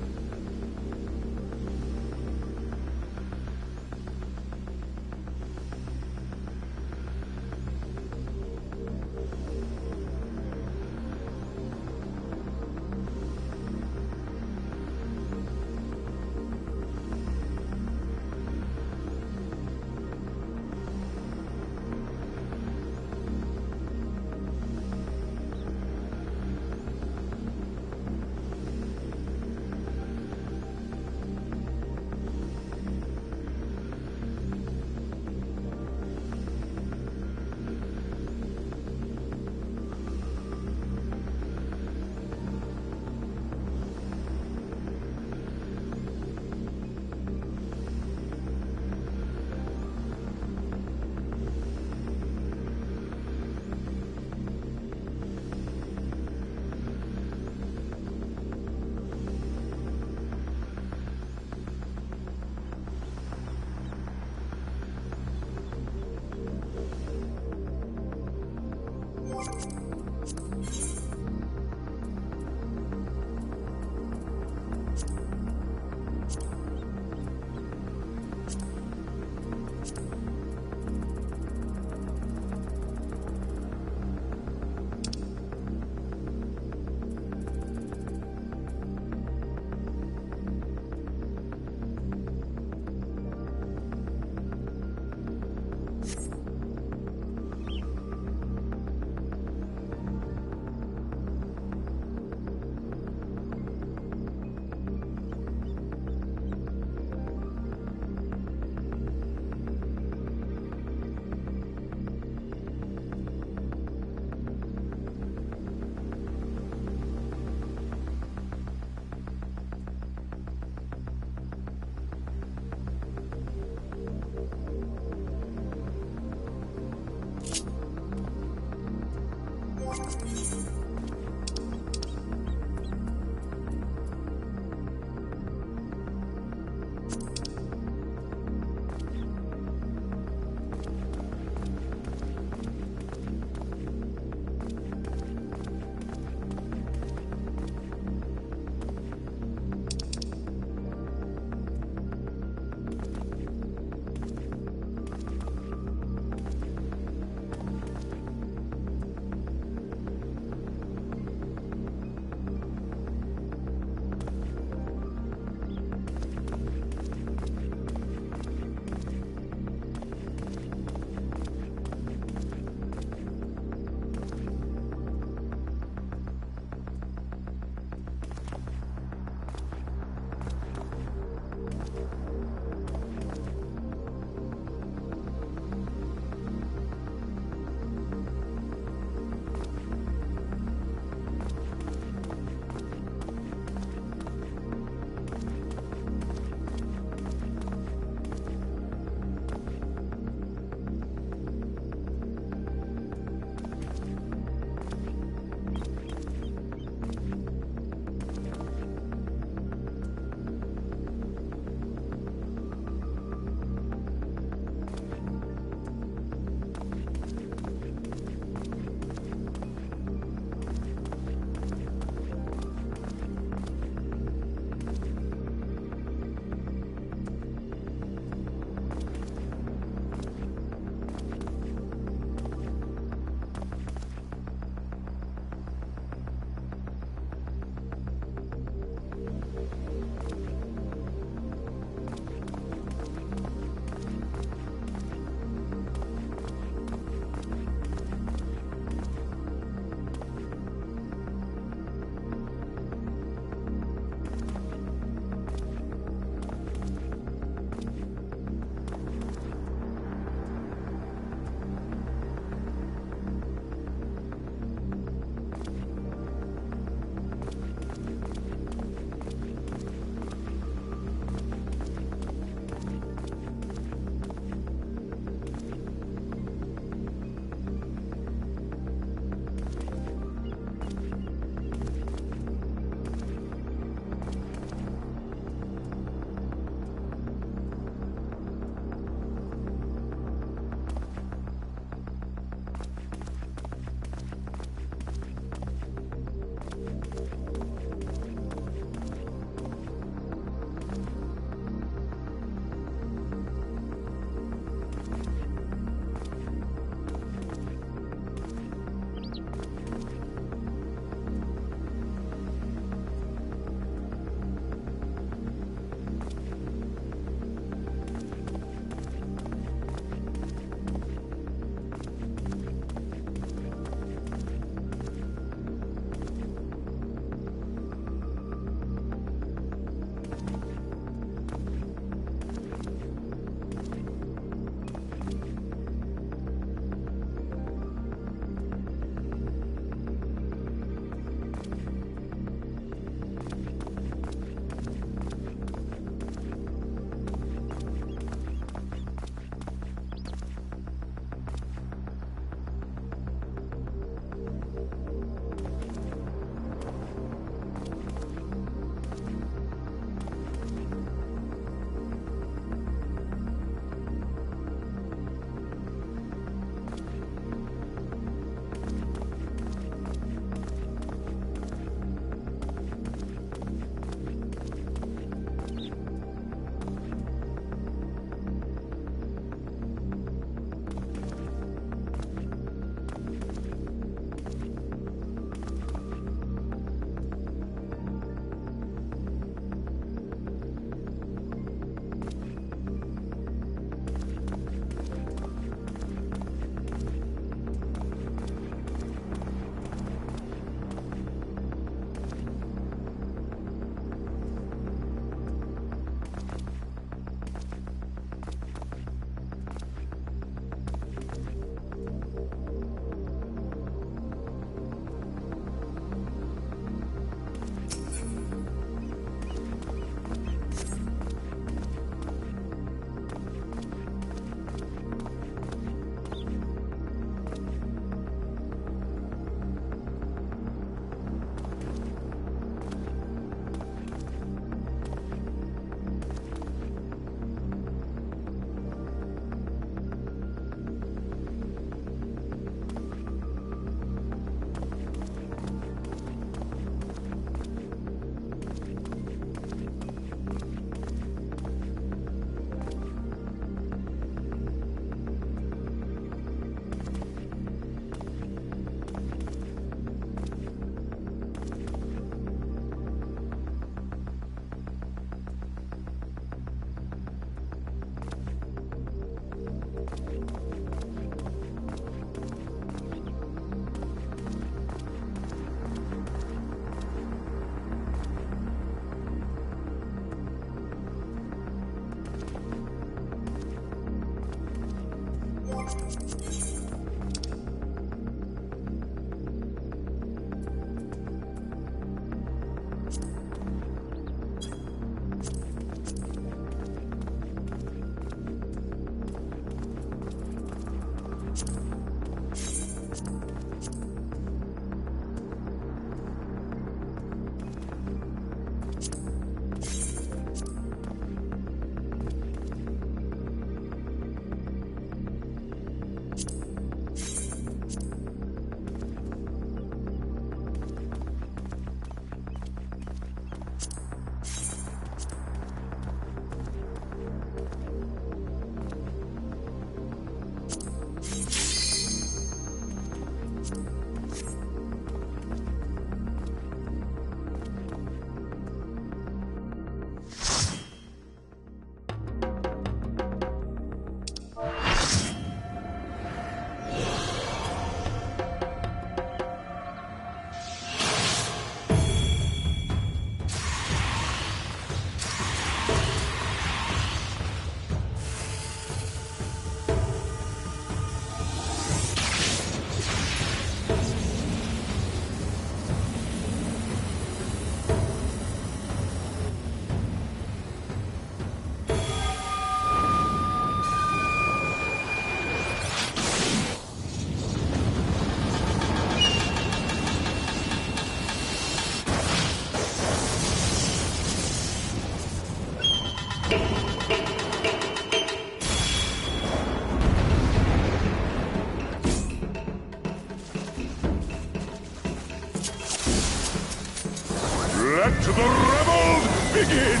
Let the rebels begin!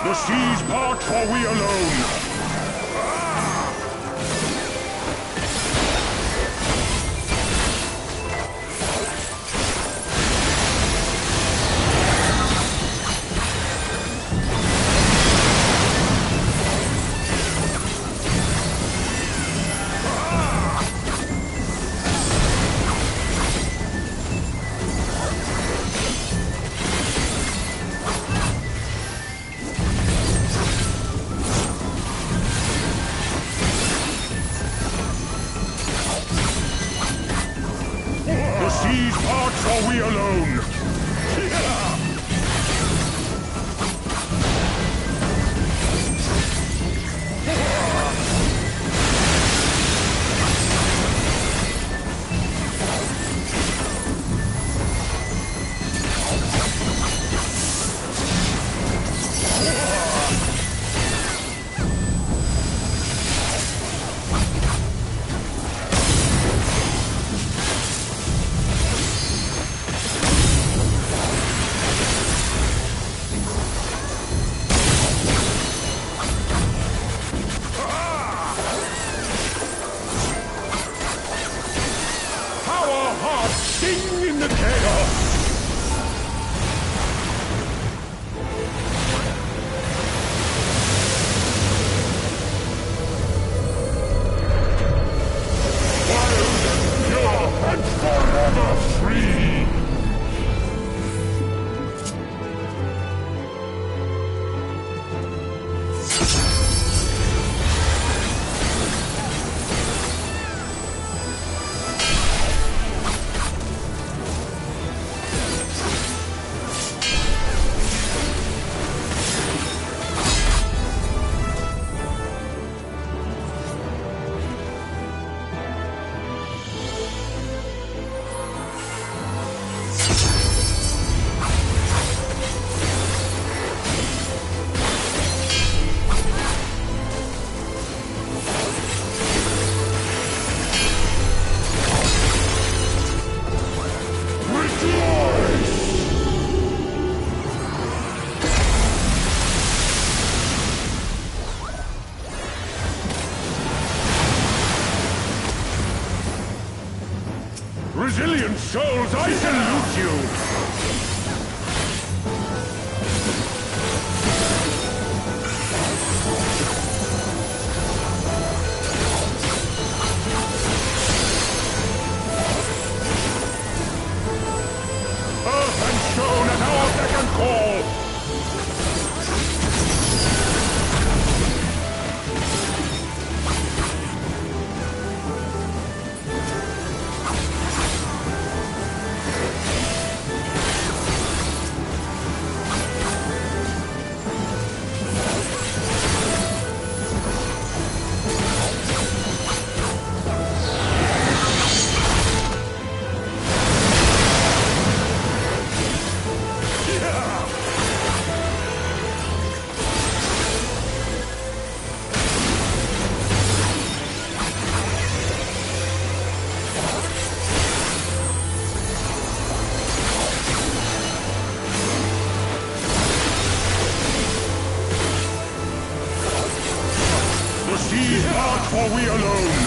The seas part, for we alone. For we alone!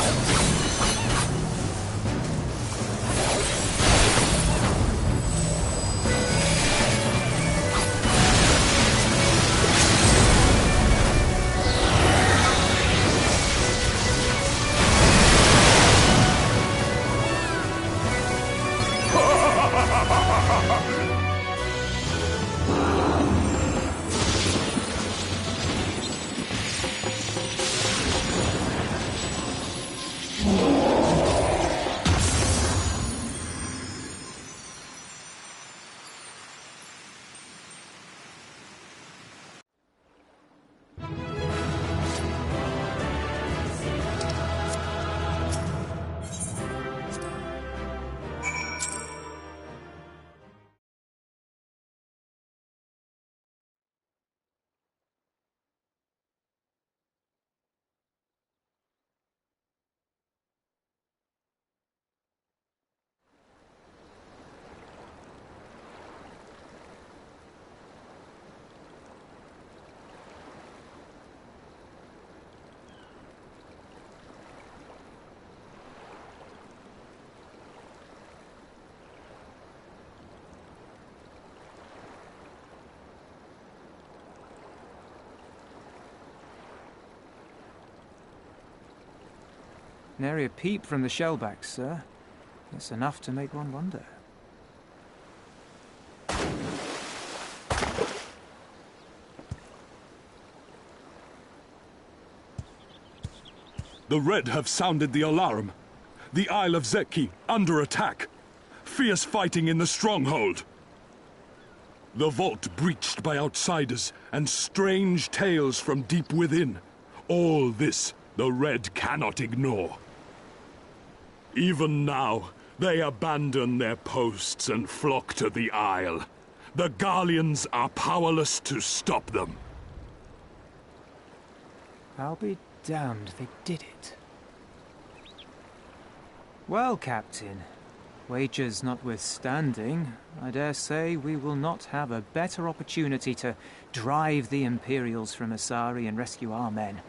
Nary a peep from the shellbacks, sir. That's enough to make one wonder. The Red have sounded the alarm. The Isle of Zeki under attack. Fierce fighting in the stronghold. The vault breached by outsiders and strange tales from deep within. All this the Red cannot ignore. Even now, they abandon their posts and flock to the Isle. The Garleans are powerless to stop them. I'll be damned they did it. Well, Captain, wagers notwithstanding, I dare say we will not have a better opportunity to drive the Imperials from Asari and rescue our men.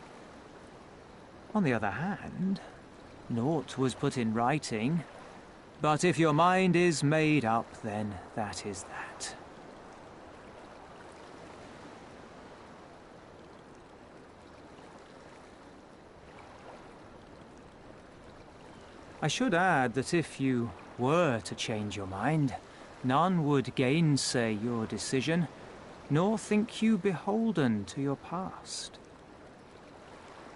On the other hand, naught was put in writing, but if your mind is made up, then that is that. I should add that if you were to change your mind, none would gainsay your decision, nor think you beholden to your past.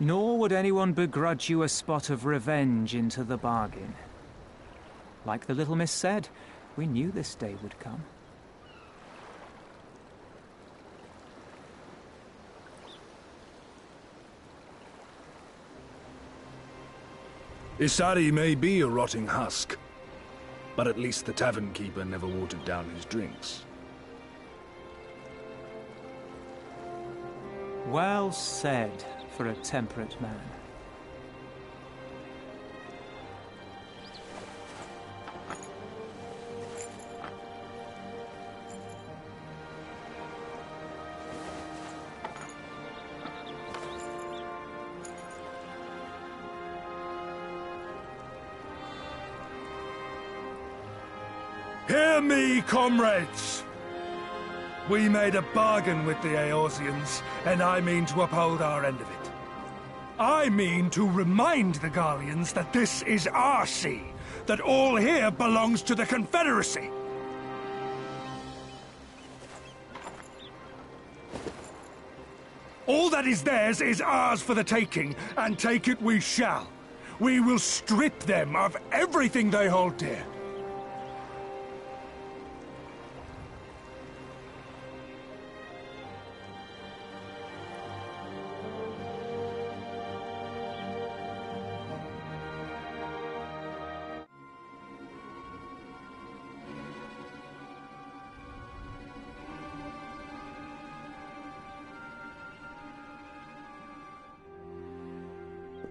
Nor would anyone begrudge you a spot of revenge into the bargain. Like the little miss said, we knew this day would come. Isari may be a rotting husk, but at least the tavern keeper never watered down his drinks. Well said for a temperate man. Hear me, comrades! We made a bargain with the Eorzeans, and I mean to uphold our end of it. I mean to remind the Garleans that this is our sea, that all here belongs to the Confederacy. All that is theirs is ours for the taking, and take it we shall. We will strip them of everything they hold dear.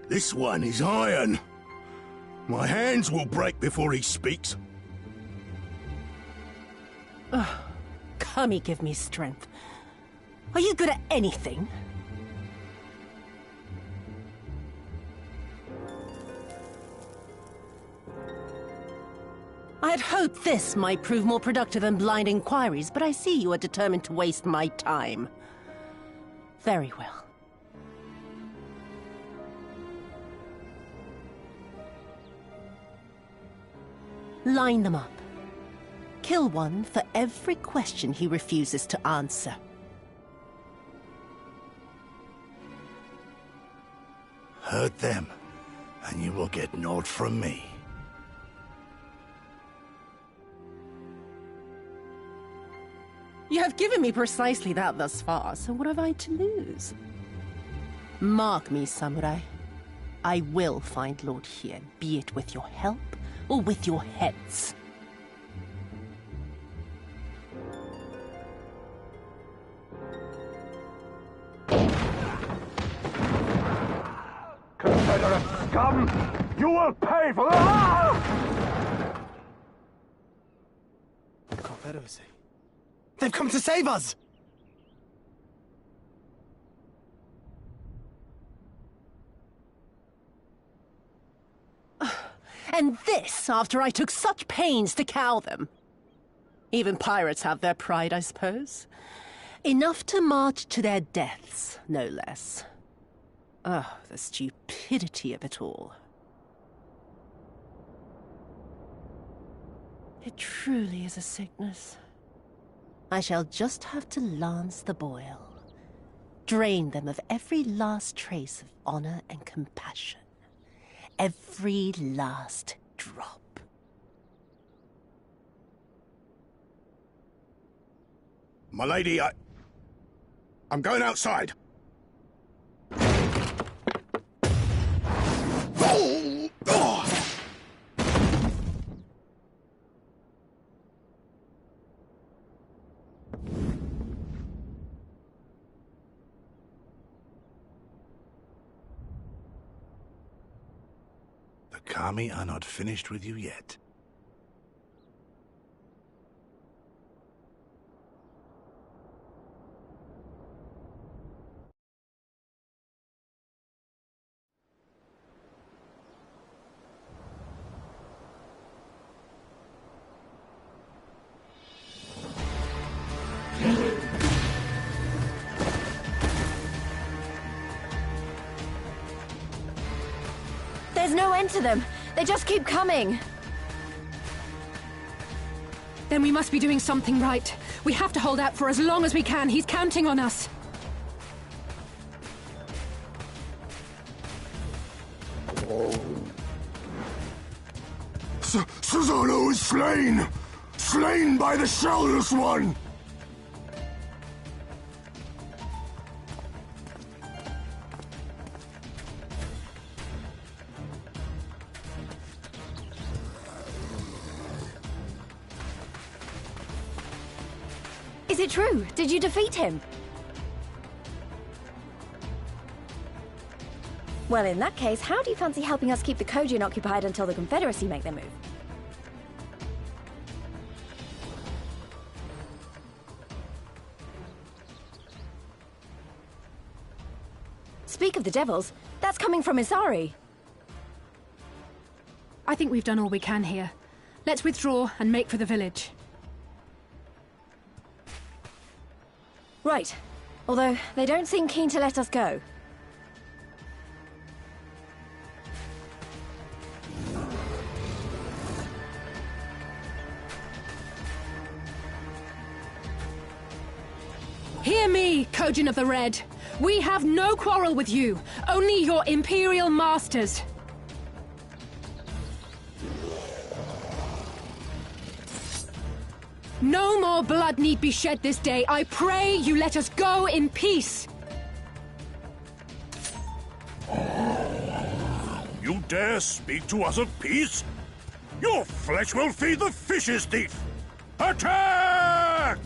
This one is iron. My hands will break before he speaks. Kami, give me strength. Are you good at anything? I had hoped this might prove more productive than blind inquiries, but I see you are determined to waste my time. Very well. Line them up. Kill one for every question he refuses to answer. Hurt them, and you will get naught from me. You have given me precisely that thus far, so what have I to lose? Mark me, samurai. I will find Lord Heya, be it with your help or with your heads. Confederate scum! You will pay for that! Confederacy. They've come to save us! And this after I took such pains to cow them. Even pirates have their pride, I suppose. Enough to march to their deaths, no less. Oh, the stupidity of it all. It truly is a sickness. I shall just have to lance the boil. Drain them of every last trace of honor and compassion. Every last drop. My lady, I'm going outside. Oh! Oh! The Kami are not finished with you yet. There's no end to them. They just keep coming. Then we must be doing something right. We have to hold out for as long as we can. He's counting on us. Susano is slain! Slain by the Shellless One! Is it true? Did you defeat him? Well, in that case, how do you fancy helping us keep the Kojin occupied until the Confederacy make their move? Speak of the devils, that's coming from Isari. I think we've done all we can here. Let's withdraw and make for the village. Right. Although, they don't seem keen to let us go. Hear me, Kojin of the Red! We have no quarrel with you, only your Imperial masters. No more blood need be shed this day. I pray you let us go in peace. You dare speak to us of peace? Your flesh will feed the fishes, thief! Attack!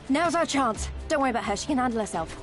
Now's our chance. Don't worry about her. She can handle herself.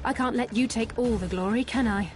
I can't let you take all the glory, can I?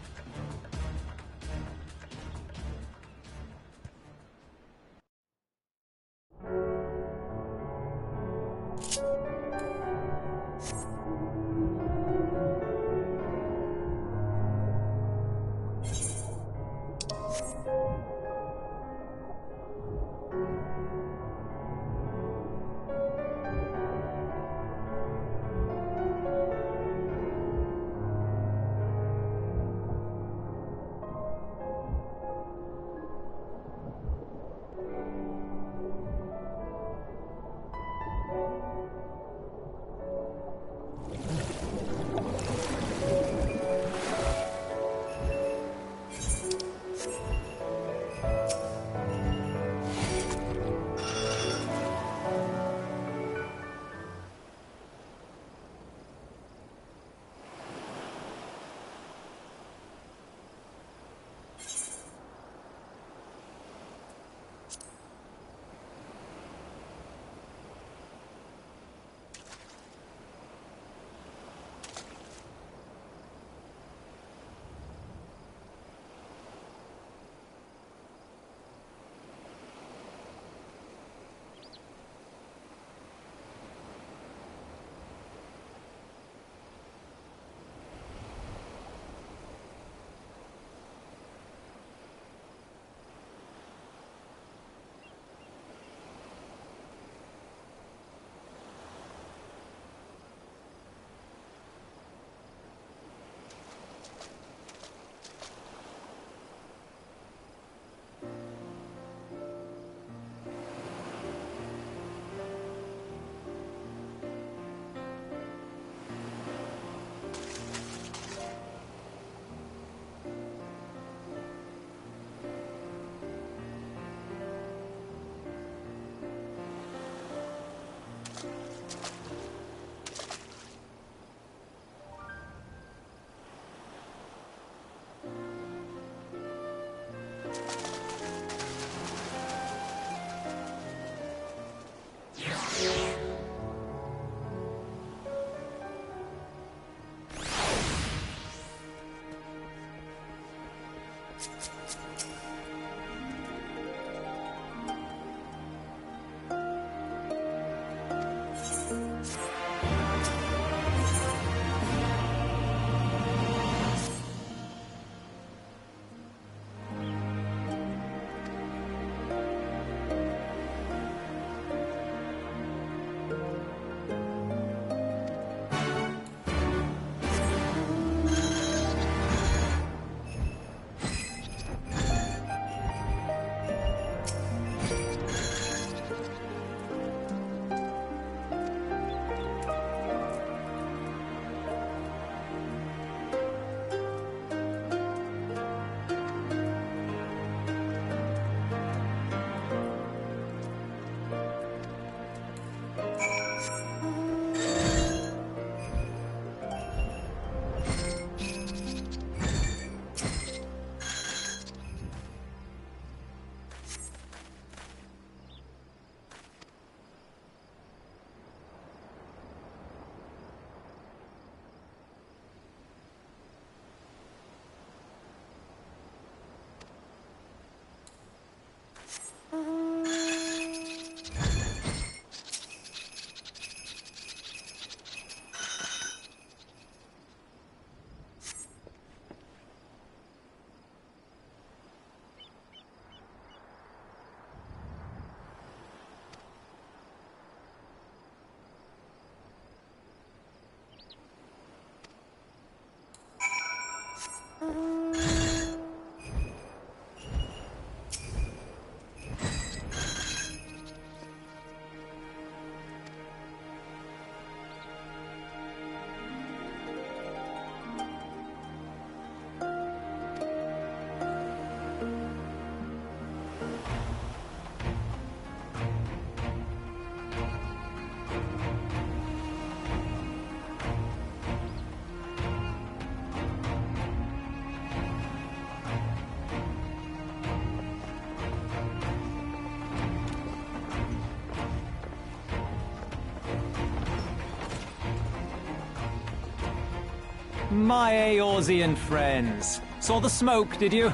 My Eorzean friends. Saw the smoke, did you?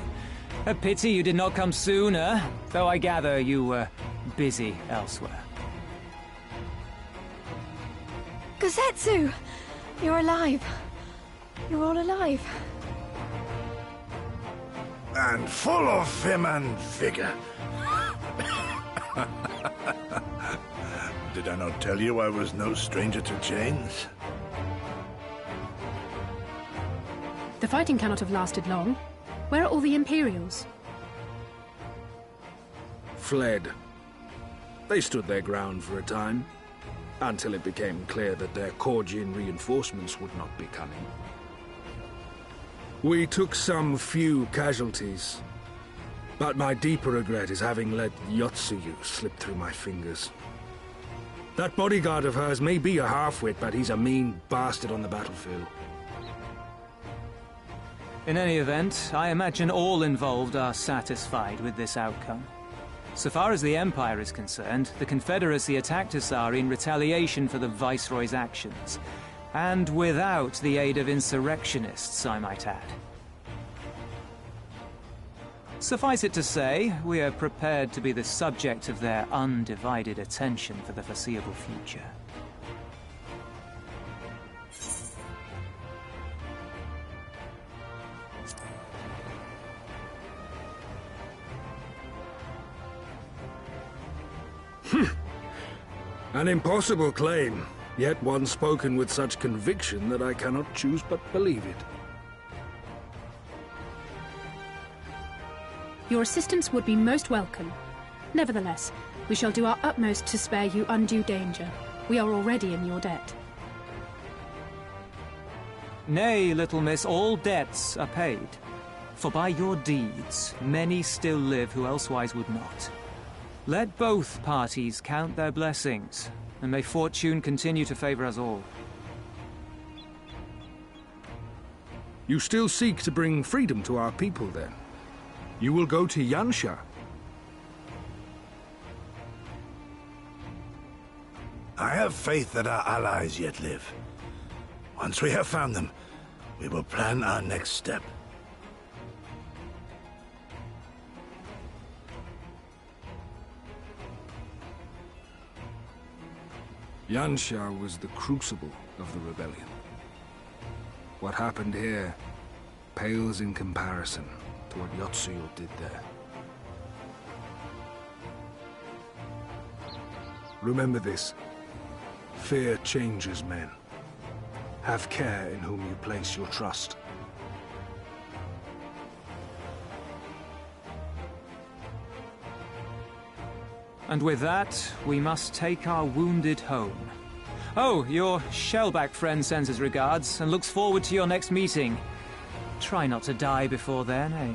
A pity you did not come sooner, though I gather you were busy elsewhere. Gosetsu! You're alive. You're all alive. And full of vim and vigor. Did I not tell you I was no stranger to chains? The fighting cannot have lasted long. Where are all the Imperials? Fled. They stood their ground for a time, until it became clear that their Korgian reinforcements would not be coming. We took some few casualties, but my deeper regret is having let Yotsuyu slip through my fingers. That bodyguard of hers may be a half-wit, but he's a mean bastard on the battlefield. In any event, I imagine all involved are satisfied with this outcome. So far as the Empire is concerned, the Confederacy attacked Asari in retaliation for the Viceroy's actions. And without the aid of insurrectionists, I might add. Suffice it to say, we are prepared to be the subject of their undivided attention for the foreseeable future. An impossible claim, yet one spoken with such conviction that I cannot choose but believe it. Your assistance would be most welcome. Nevertheless, we shall do our utmost to spare you undue danger. We are already in your debt. Nay, little miss, all debts are paid. For by your deeds, many still live who elsewise would not. Let both parties count their blessings, and may fortune continue to favor us all. You still seek to bring freedom to our people, then? You will go to Yansha. I have faith that our allies yet live. Once we have found them, we will plan our next step. Yansha was the crucible of the rebellion. What happened here pales in comparison to what Yotsuyu did there. Remember this. Fear changes men. Have care in whom you place your trust. And with that, we must take our wounded home. Oh, your Shellback friend sends his regards and looks forward to your next meeting. Try not to die before then, eh?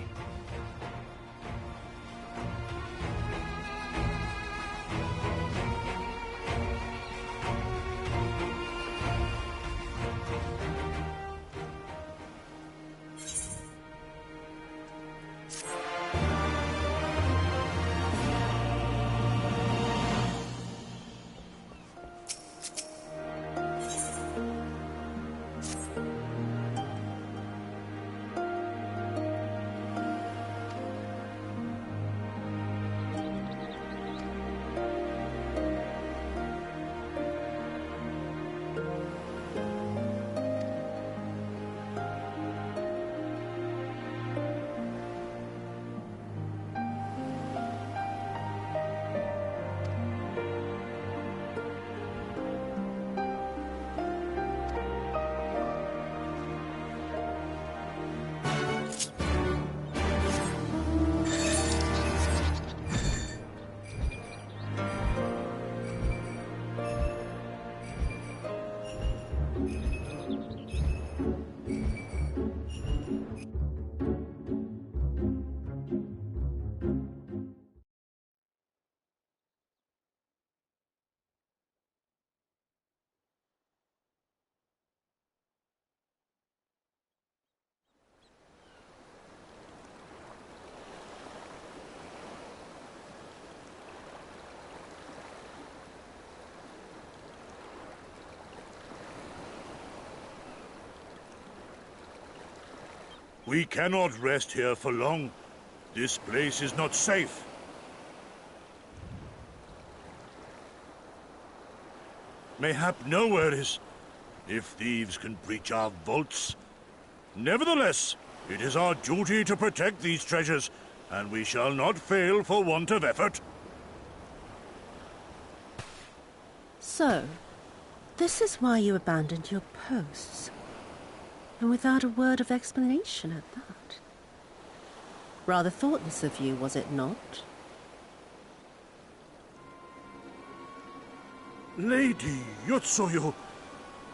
We cannot rest here for long. This place is not safe. Mayhap nowhere is, if thieves can breach our vaults. Nevertheless, it is our duty to protect these treasures, and we shall not fail for want of effort. So, this is why you abandoned your posts. And without a word of explanation at that. Rather thoughtless of you, was it not? Lady Yotsuyo,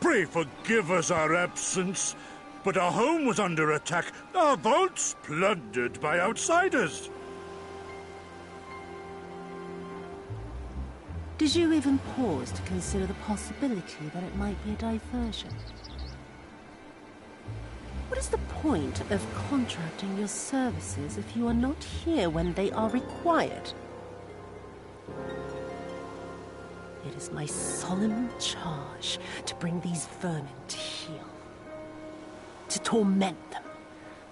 pray forgive us our absence, but our home was under attack, our vaults plundered by outsiders. Did you even pause to consider the possibility that it might be a diversion? What is the point of contracting your services if you are not here when they are required? It is my solemn charge to bring these vermin to heel. To torment them,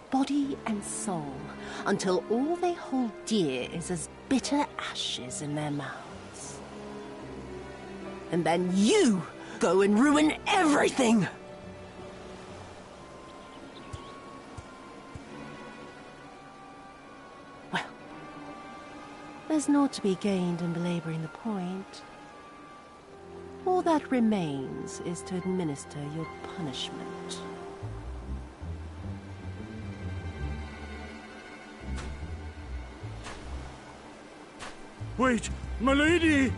body and soul, until all they hold dear is as bitter ashes in their mouths. And then you go and ruin everything! Well, there's naught to be gained in belaboring the point. All that remains is to administer your punishment. Wait, my lady!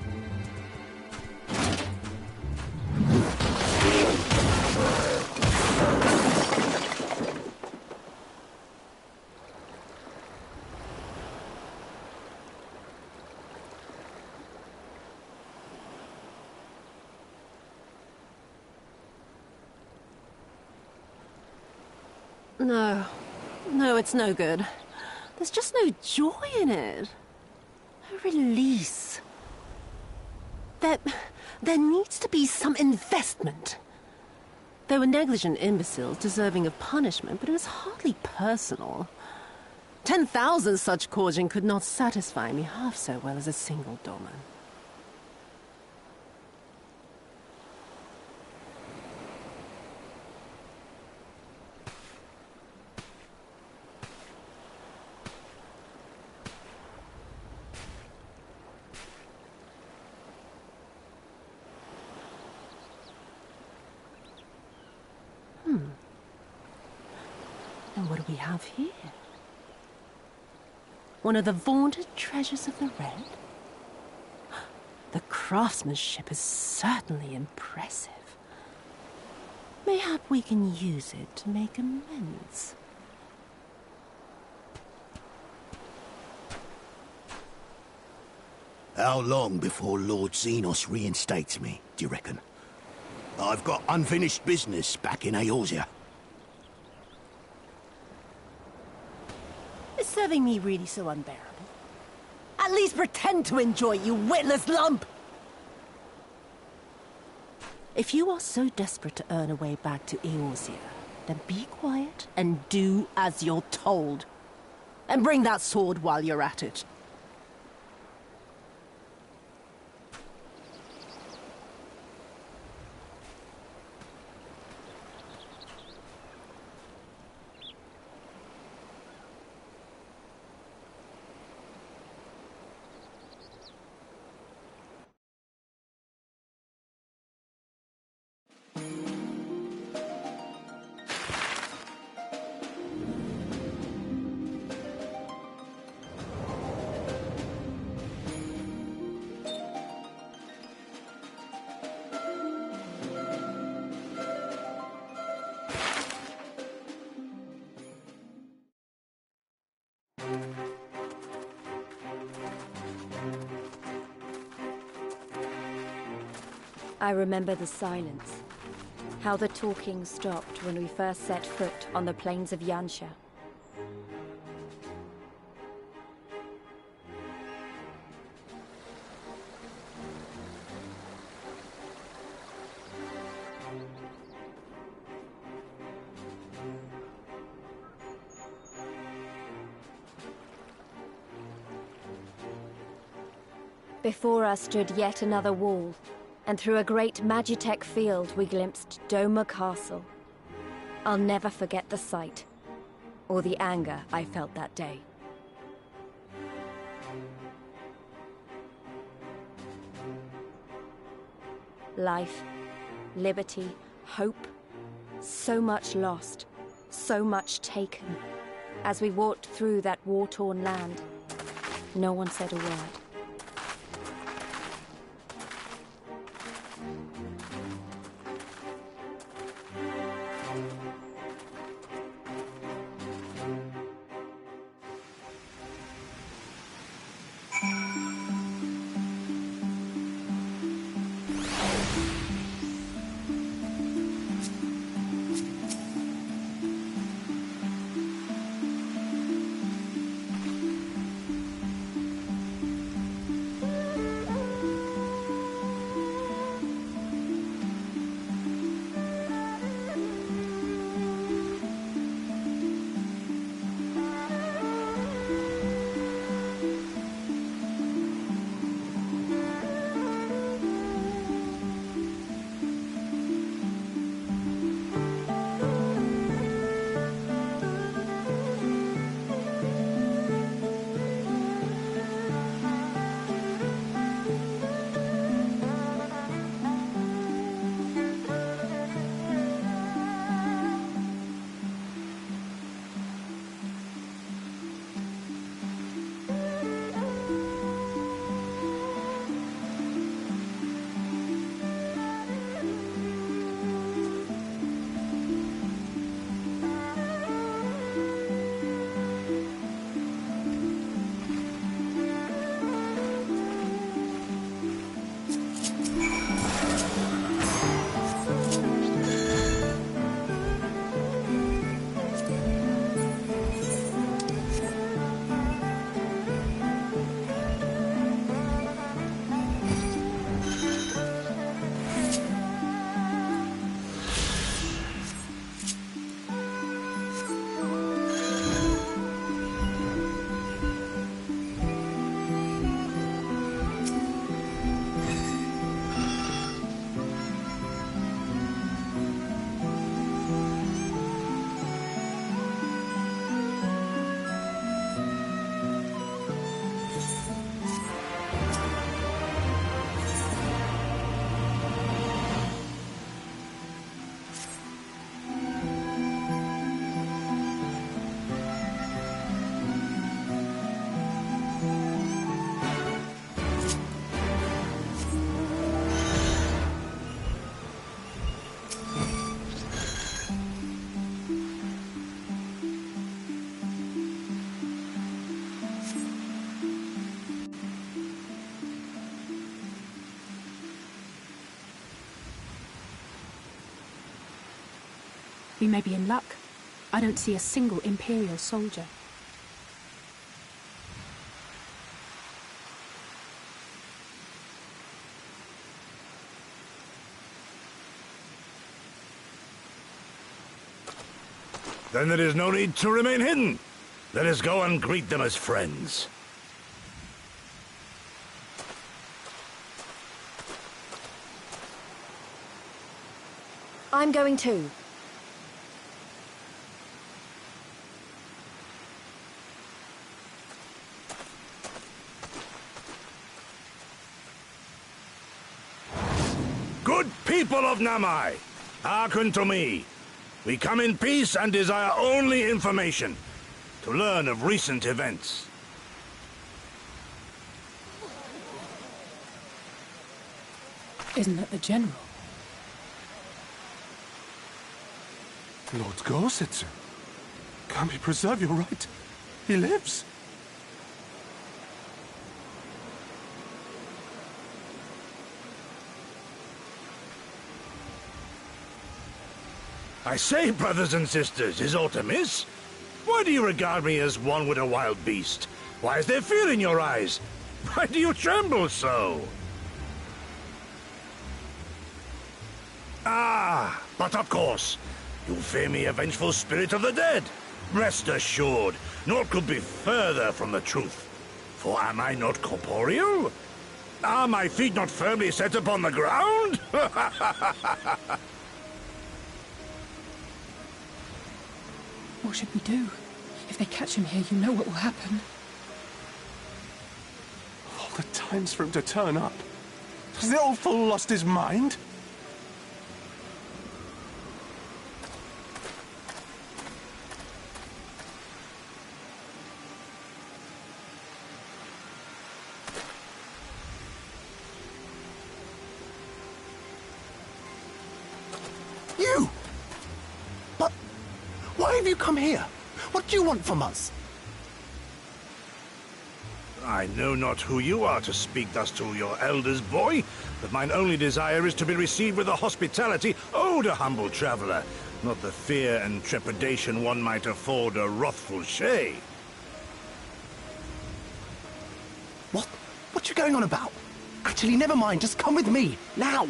No, it's no good. There's just no joy in it. No release. There needs to be some investment. They were negligent imbeciles deserving of punishment, but it was hardly personal. 10,000 such Korjin could not satisfy me half so well as a single doman. And what do we have here? One of the vaunted treasures of the Red? The craftsmanship is certainly impressive. Mayhap we can use it to make amends. How long before Lord Xenos reinstates me, do you reckon? I've got unfinished business back in Eorzea. Is serving me really so unbearable? At least pretend to enjoy, you witless lump! If you are so desperate to earn a way back to Eorzea, then be quiet and do as you're told. And bring that sword while you're at it. I remember the silence. How the talking stopped when we first set foot on the plains of Yansha. Before us stood yet another wall, and through a great Magitech field we glimpsed Doma Castle. I'll never forget the sight, or the anger I felt that day. Life, liberty, hope, so much lost, so much taken. As we walked through that war-torn land, no one said a word. We may be in luck. I don't see a single Imperial soldier. Then there is no need to remain hidden. Let us go and greet them as friends. I'm going too. Good people of Namai, hearken to me. We come in peace and desire only information, to learn of recent events. Isn't that the General? Lord Gorsetsu, can we preserve your right? He lives. I say, brothers and sisters, is aught amiss? Why do you regard me as one with a wild beast? Why is there fear in your eyes? Why do you tremble so? Ah, but of course, you fear me a vengeful spirit of the dead. Rest assured, naught could be further from the truth. For am I not corporeal? Are my feet not firmly set upon the ground? What should we do? If they catch him here, you know what will happen. Of all the times for him to turn up, has the old fool lost his mind? You! But why have you come here? What do you want from us? I know not who you are to speak thus to your elders, boy, but mine only desire is to be received with the hospitality owed a humble traveler, not the fear and trepidation one might afford a wrathful shay. What you going on about? Actually, never mind, just come with me, now!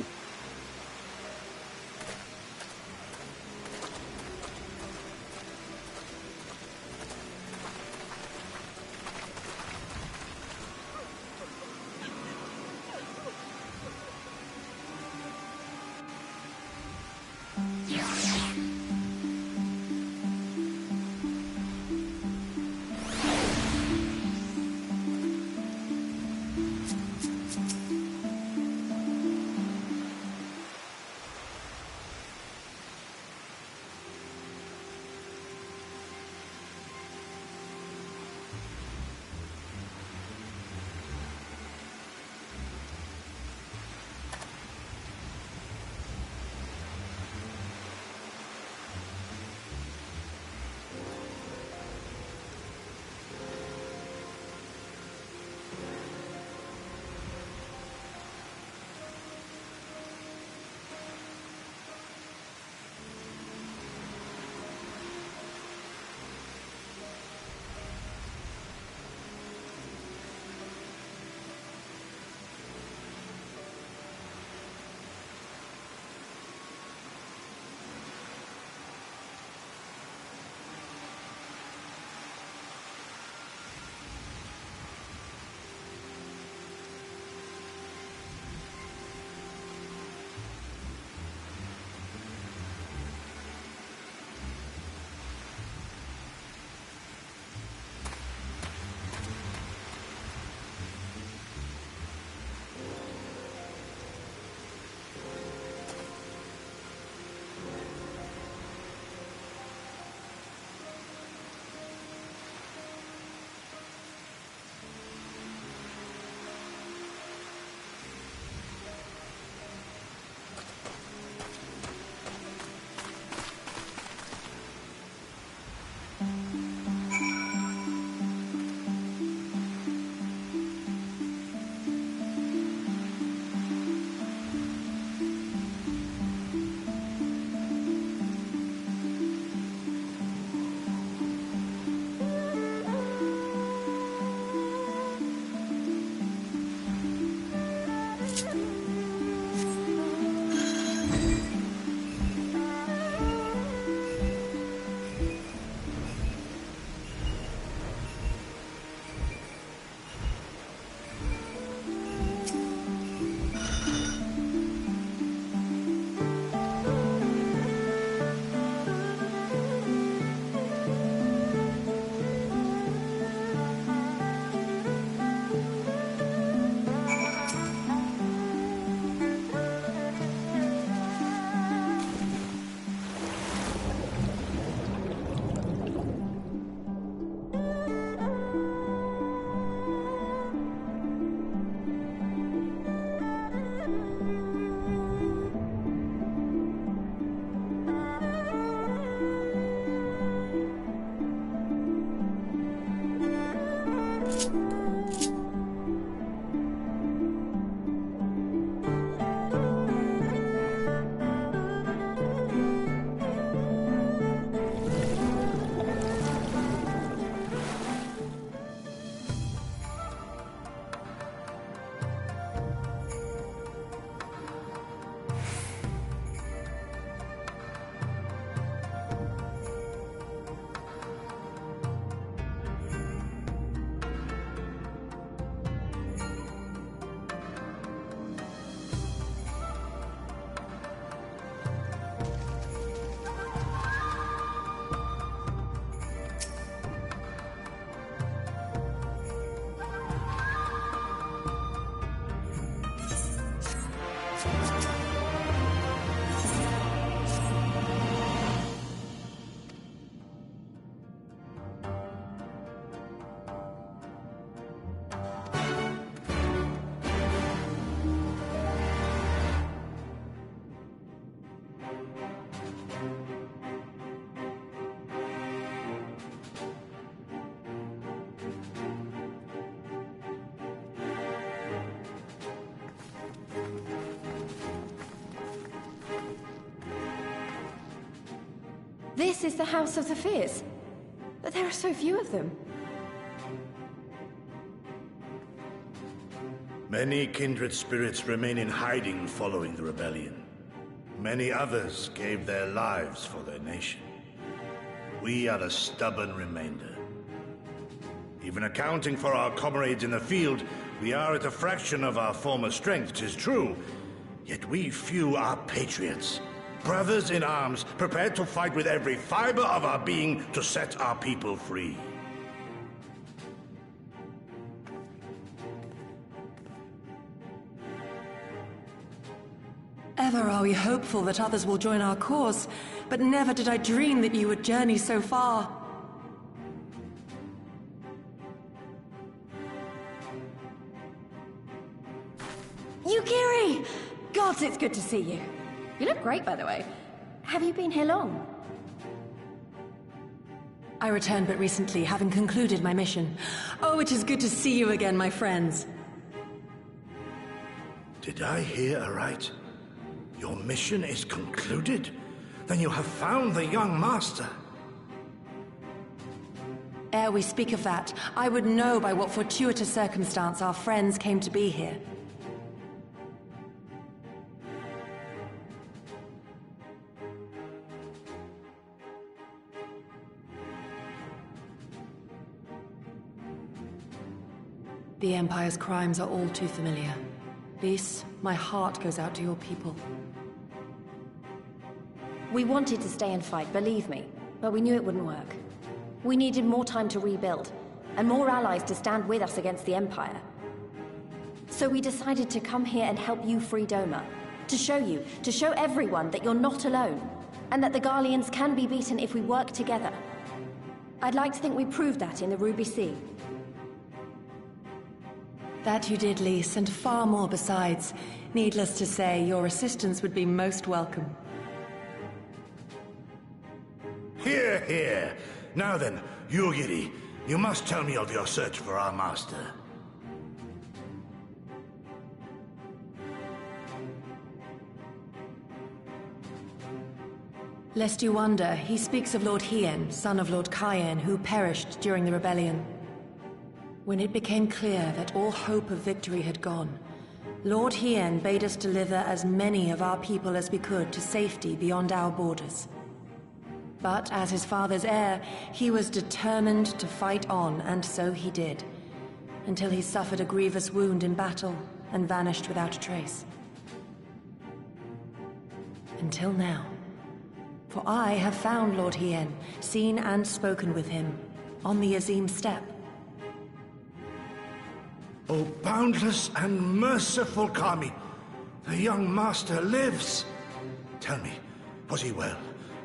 This is the House of the Fears. But there are so few of them. Many kindred spirits remain in hiding following the rebellion. Many others gave their lives for their nation. We are a stubborn remainder. Even accounting for our comrades in the field, we are at a fraction of our former strength, 'tis true. Yet we few are patriots. Brothers in arms, prepared to fight with every fiber of our being to set our people free. Ever are we hopeful that others will join our cause, but never did I dream that you would journey so far. Yukiri! Gods, it's good to see you. You look great, by the way. Have you been here long? I returned but recently, having concluded my mission. Oh, it is good to see you again, my friends. Did I hear aright? Your mission is concluded? Then you have found the young master. Ere we speak of that, I would know by what fortuitous circumstance our friends came to be here. The Empire's crimes are all too familiar. Lys, my heart goes out to your people. We wanted to stay and fight, believe me, but we knew it wouldn't work. We needed more time to rebuild, and more allies to stand with us against the Empire. So we decided to come here and help you free Doma. To show everyone that you're not alone, and that the Garleans can be beaten if we work together. I'd like to think we proved that in the Ruby Sea. That you did, Lys, and far more besides. Needless to say, your assistance would be most welcome. Hear, hear. Now then, Yugiri, you must tell me of your search for our master. Lest you wonder, he speaks of Lord Hien, son of Lord Cayenne, who perished during the rebellion. When it became clear that all hope of victory had gone, Lord Hien bade us deliver as many of our people as we could to safety beyond our borders. But as his father's heir, he was determined to fight on, and so he did, until he suffered a grievous wound in battle and vanished without a trace. Until now. For I have found Lord Hien, seen and spoken with him, on the Azim steppe. O boundless and merciful Kami, the young master lives. Tell me, was he well?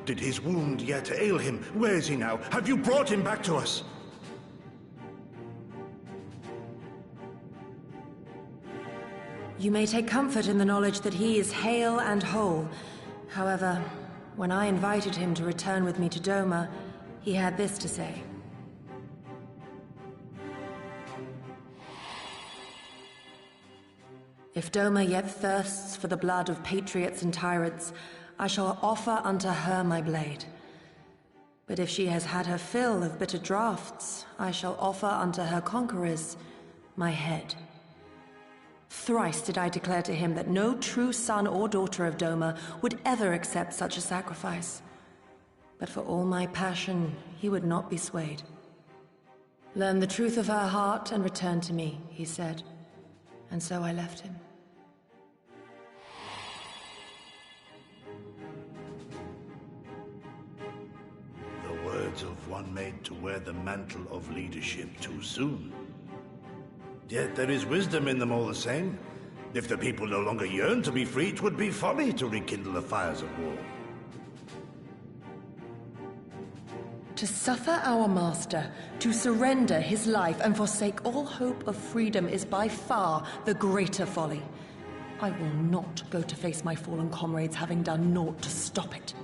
Did his wound yet ail him? Where is he now? Have you brought him back to us? You may take comfort in the knowledge that he is hale and whole. However, when I invited him to return with me to Doma, he had this to say. If Doma yet thirsts for the blood of patriots and tyrants, I shall offer unto her my blade. But if she has had her fill of bitter draughts, I shall offer unto her conquerors my head. Thrice did I declare to him that no true son or daughter of Doma would ever accept such a sacrifice. But for all my passion, he would not be swayed. Learn the truth of her heart and return to me, he said. And so I left him. The words of one made to wear the mantle of leadership too soon. Yet there is wisdom in them all the same. If the people no longer yearn to be free, it would be folly to rekindle the fires of war. To suffer our master, to surrender his life and forsake all hope of freedom is by far the greater folly. I will not go to face my fallen comrades having done naught to stop it.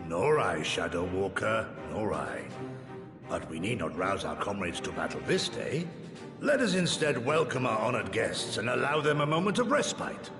Nor I, Shadow Walker, nor I. But we need not rouse our comrades to battle this day. Let us instead welcome our honored guests and allow them a moment of respite.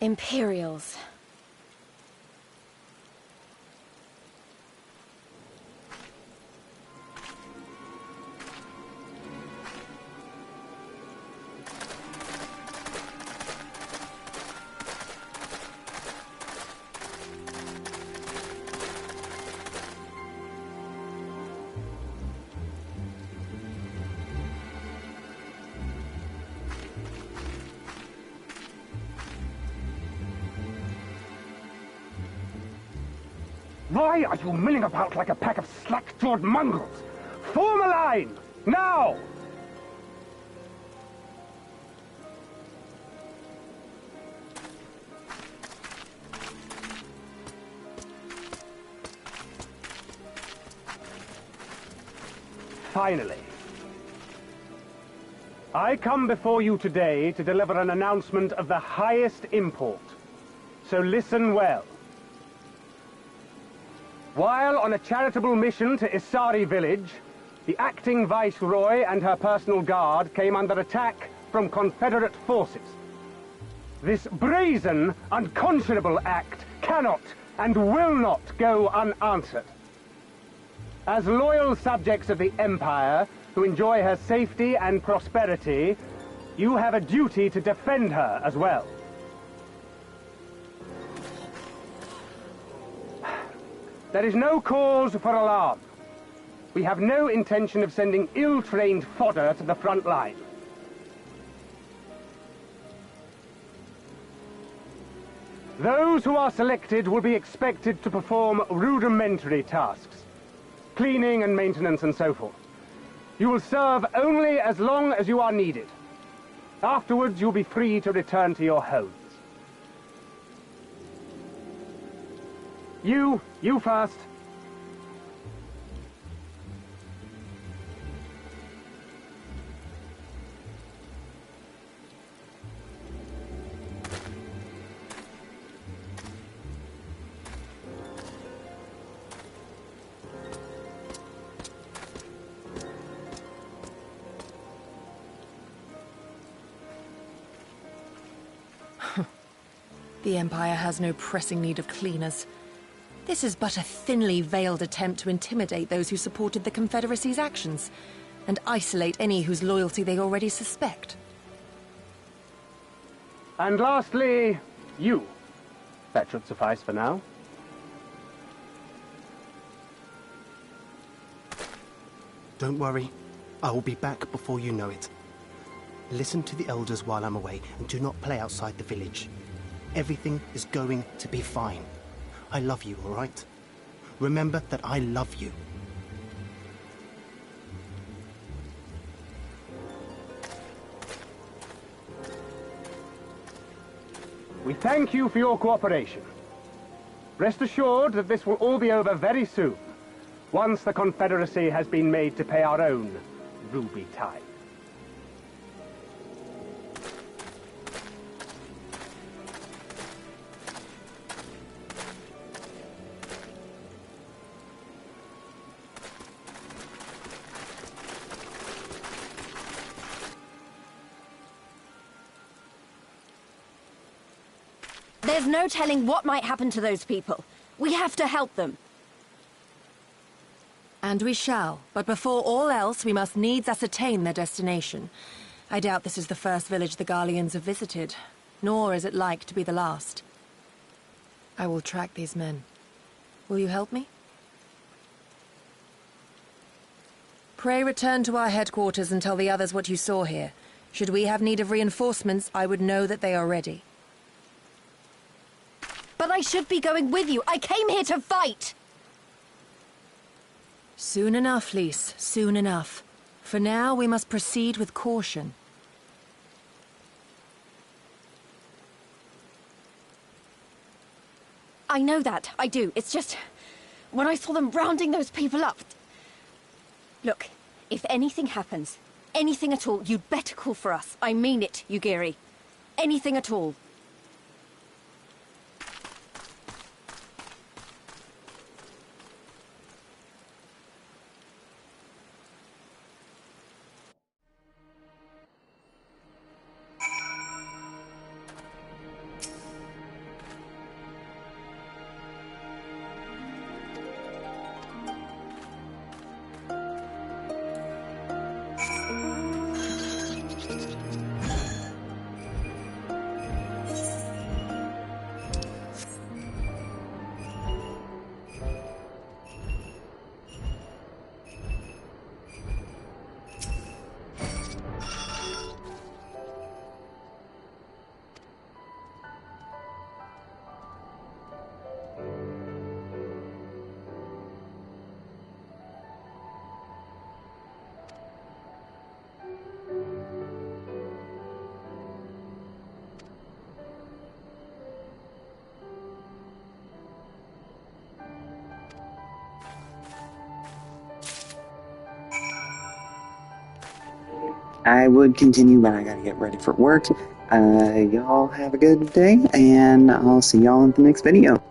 Imperials. Why are you milling about like a pack of slack-jawed mongrels? Form a line! Now! Finally. I come before you today to deliver an announcement of the highest import. So listen well. While on a charitable mission to Isari village, the acting viceroy and her personal guard came under attack from Confederate forces. This brazen, unconscionable act cannot and will not go unanswered. As loyal subjects of the Empire, who enjoy her safety and prosperity, you have a duty to defend her as well. There is no cause for alarm. We have no intention of sending ill-trained fodder to the front line. Those who are selected will be expected to perform rudimentary tasks, cleaning and maintenance and so forth. You will serve only as long as you are needed. Afterwards, you'll be free to return to your homes. You first. The Empire has no pressing need of cleaners. This is but a thinly veiled attempt to intimidate those who supported the Confederacy's actions, and isolate any whose loyalty they already suspect. And lastly, you. That should suffice for now. Don't worry. I will be back before you know it. Listen to the elders while I'm away, and do not play outside the village. Everything is going to be fine. I love you, all right? Remember that I love you. We thank you for your cooperation. Rest assured that this will all be over very soon, once the Confederacy has been made to pay our own ruby tithe. There's no telling what might happen to those people. We have to help them. And we shall, but before all else, we must needs ascertain their destination. I doubt this is the first village the Garleans have visited, nor is it like to be the last. I will track these men. Will you help me? Pray return to our headquarters and tell the others what you saw here. Should we have need of reinforcements, I would know that they are ready. But I should be going with you. I came here to fight! Soon enough, Lys. Soon enough. For now, we must proceed with caution. I know that. I do. It's just... when I saw them rounding those people up... Look, if anything happens, anything at all, you'd better call for us. I mean it, Yugiri. Anything at all. I would continue, but I gotta get ready for work. Y'all have a good day, and I'll see y'all in the next video.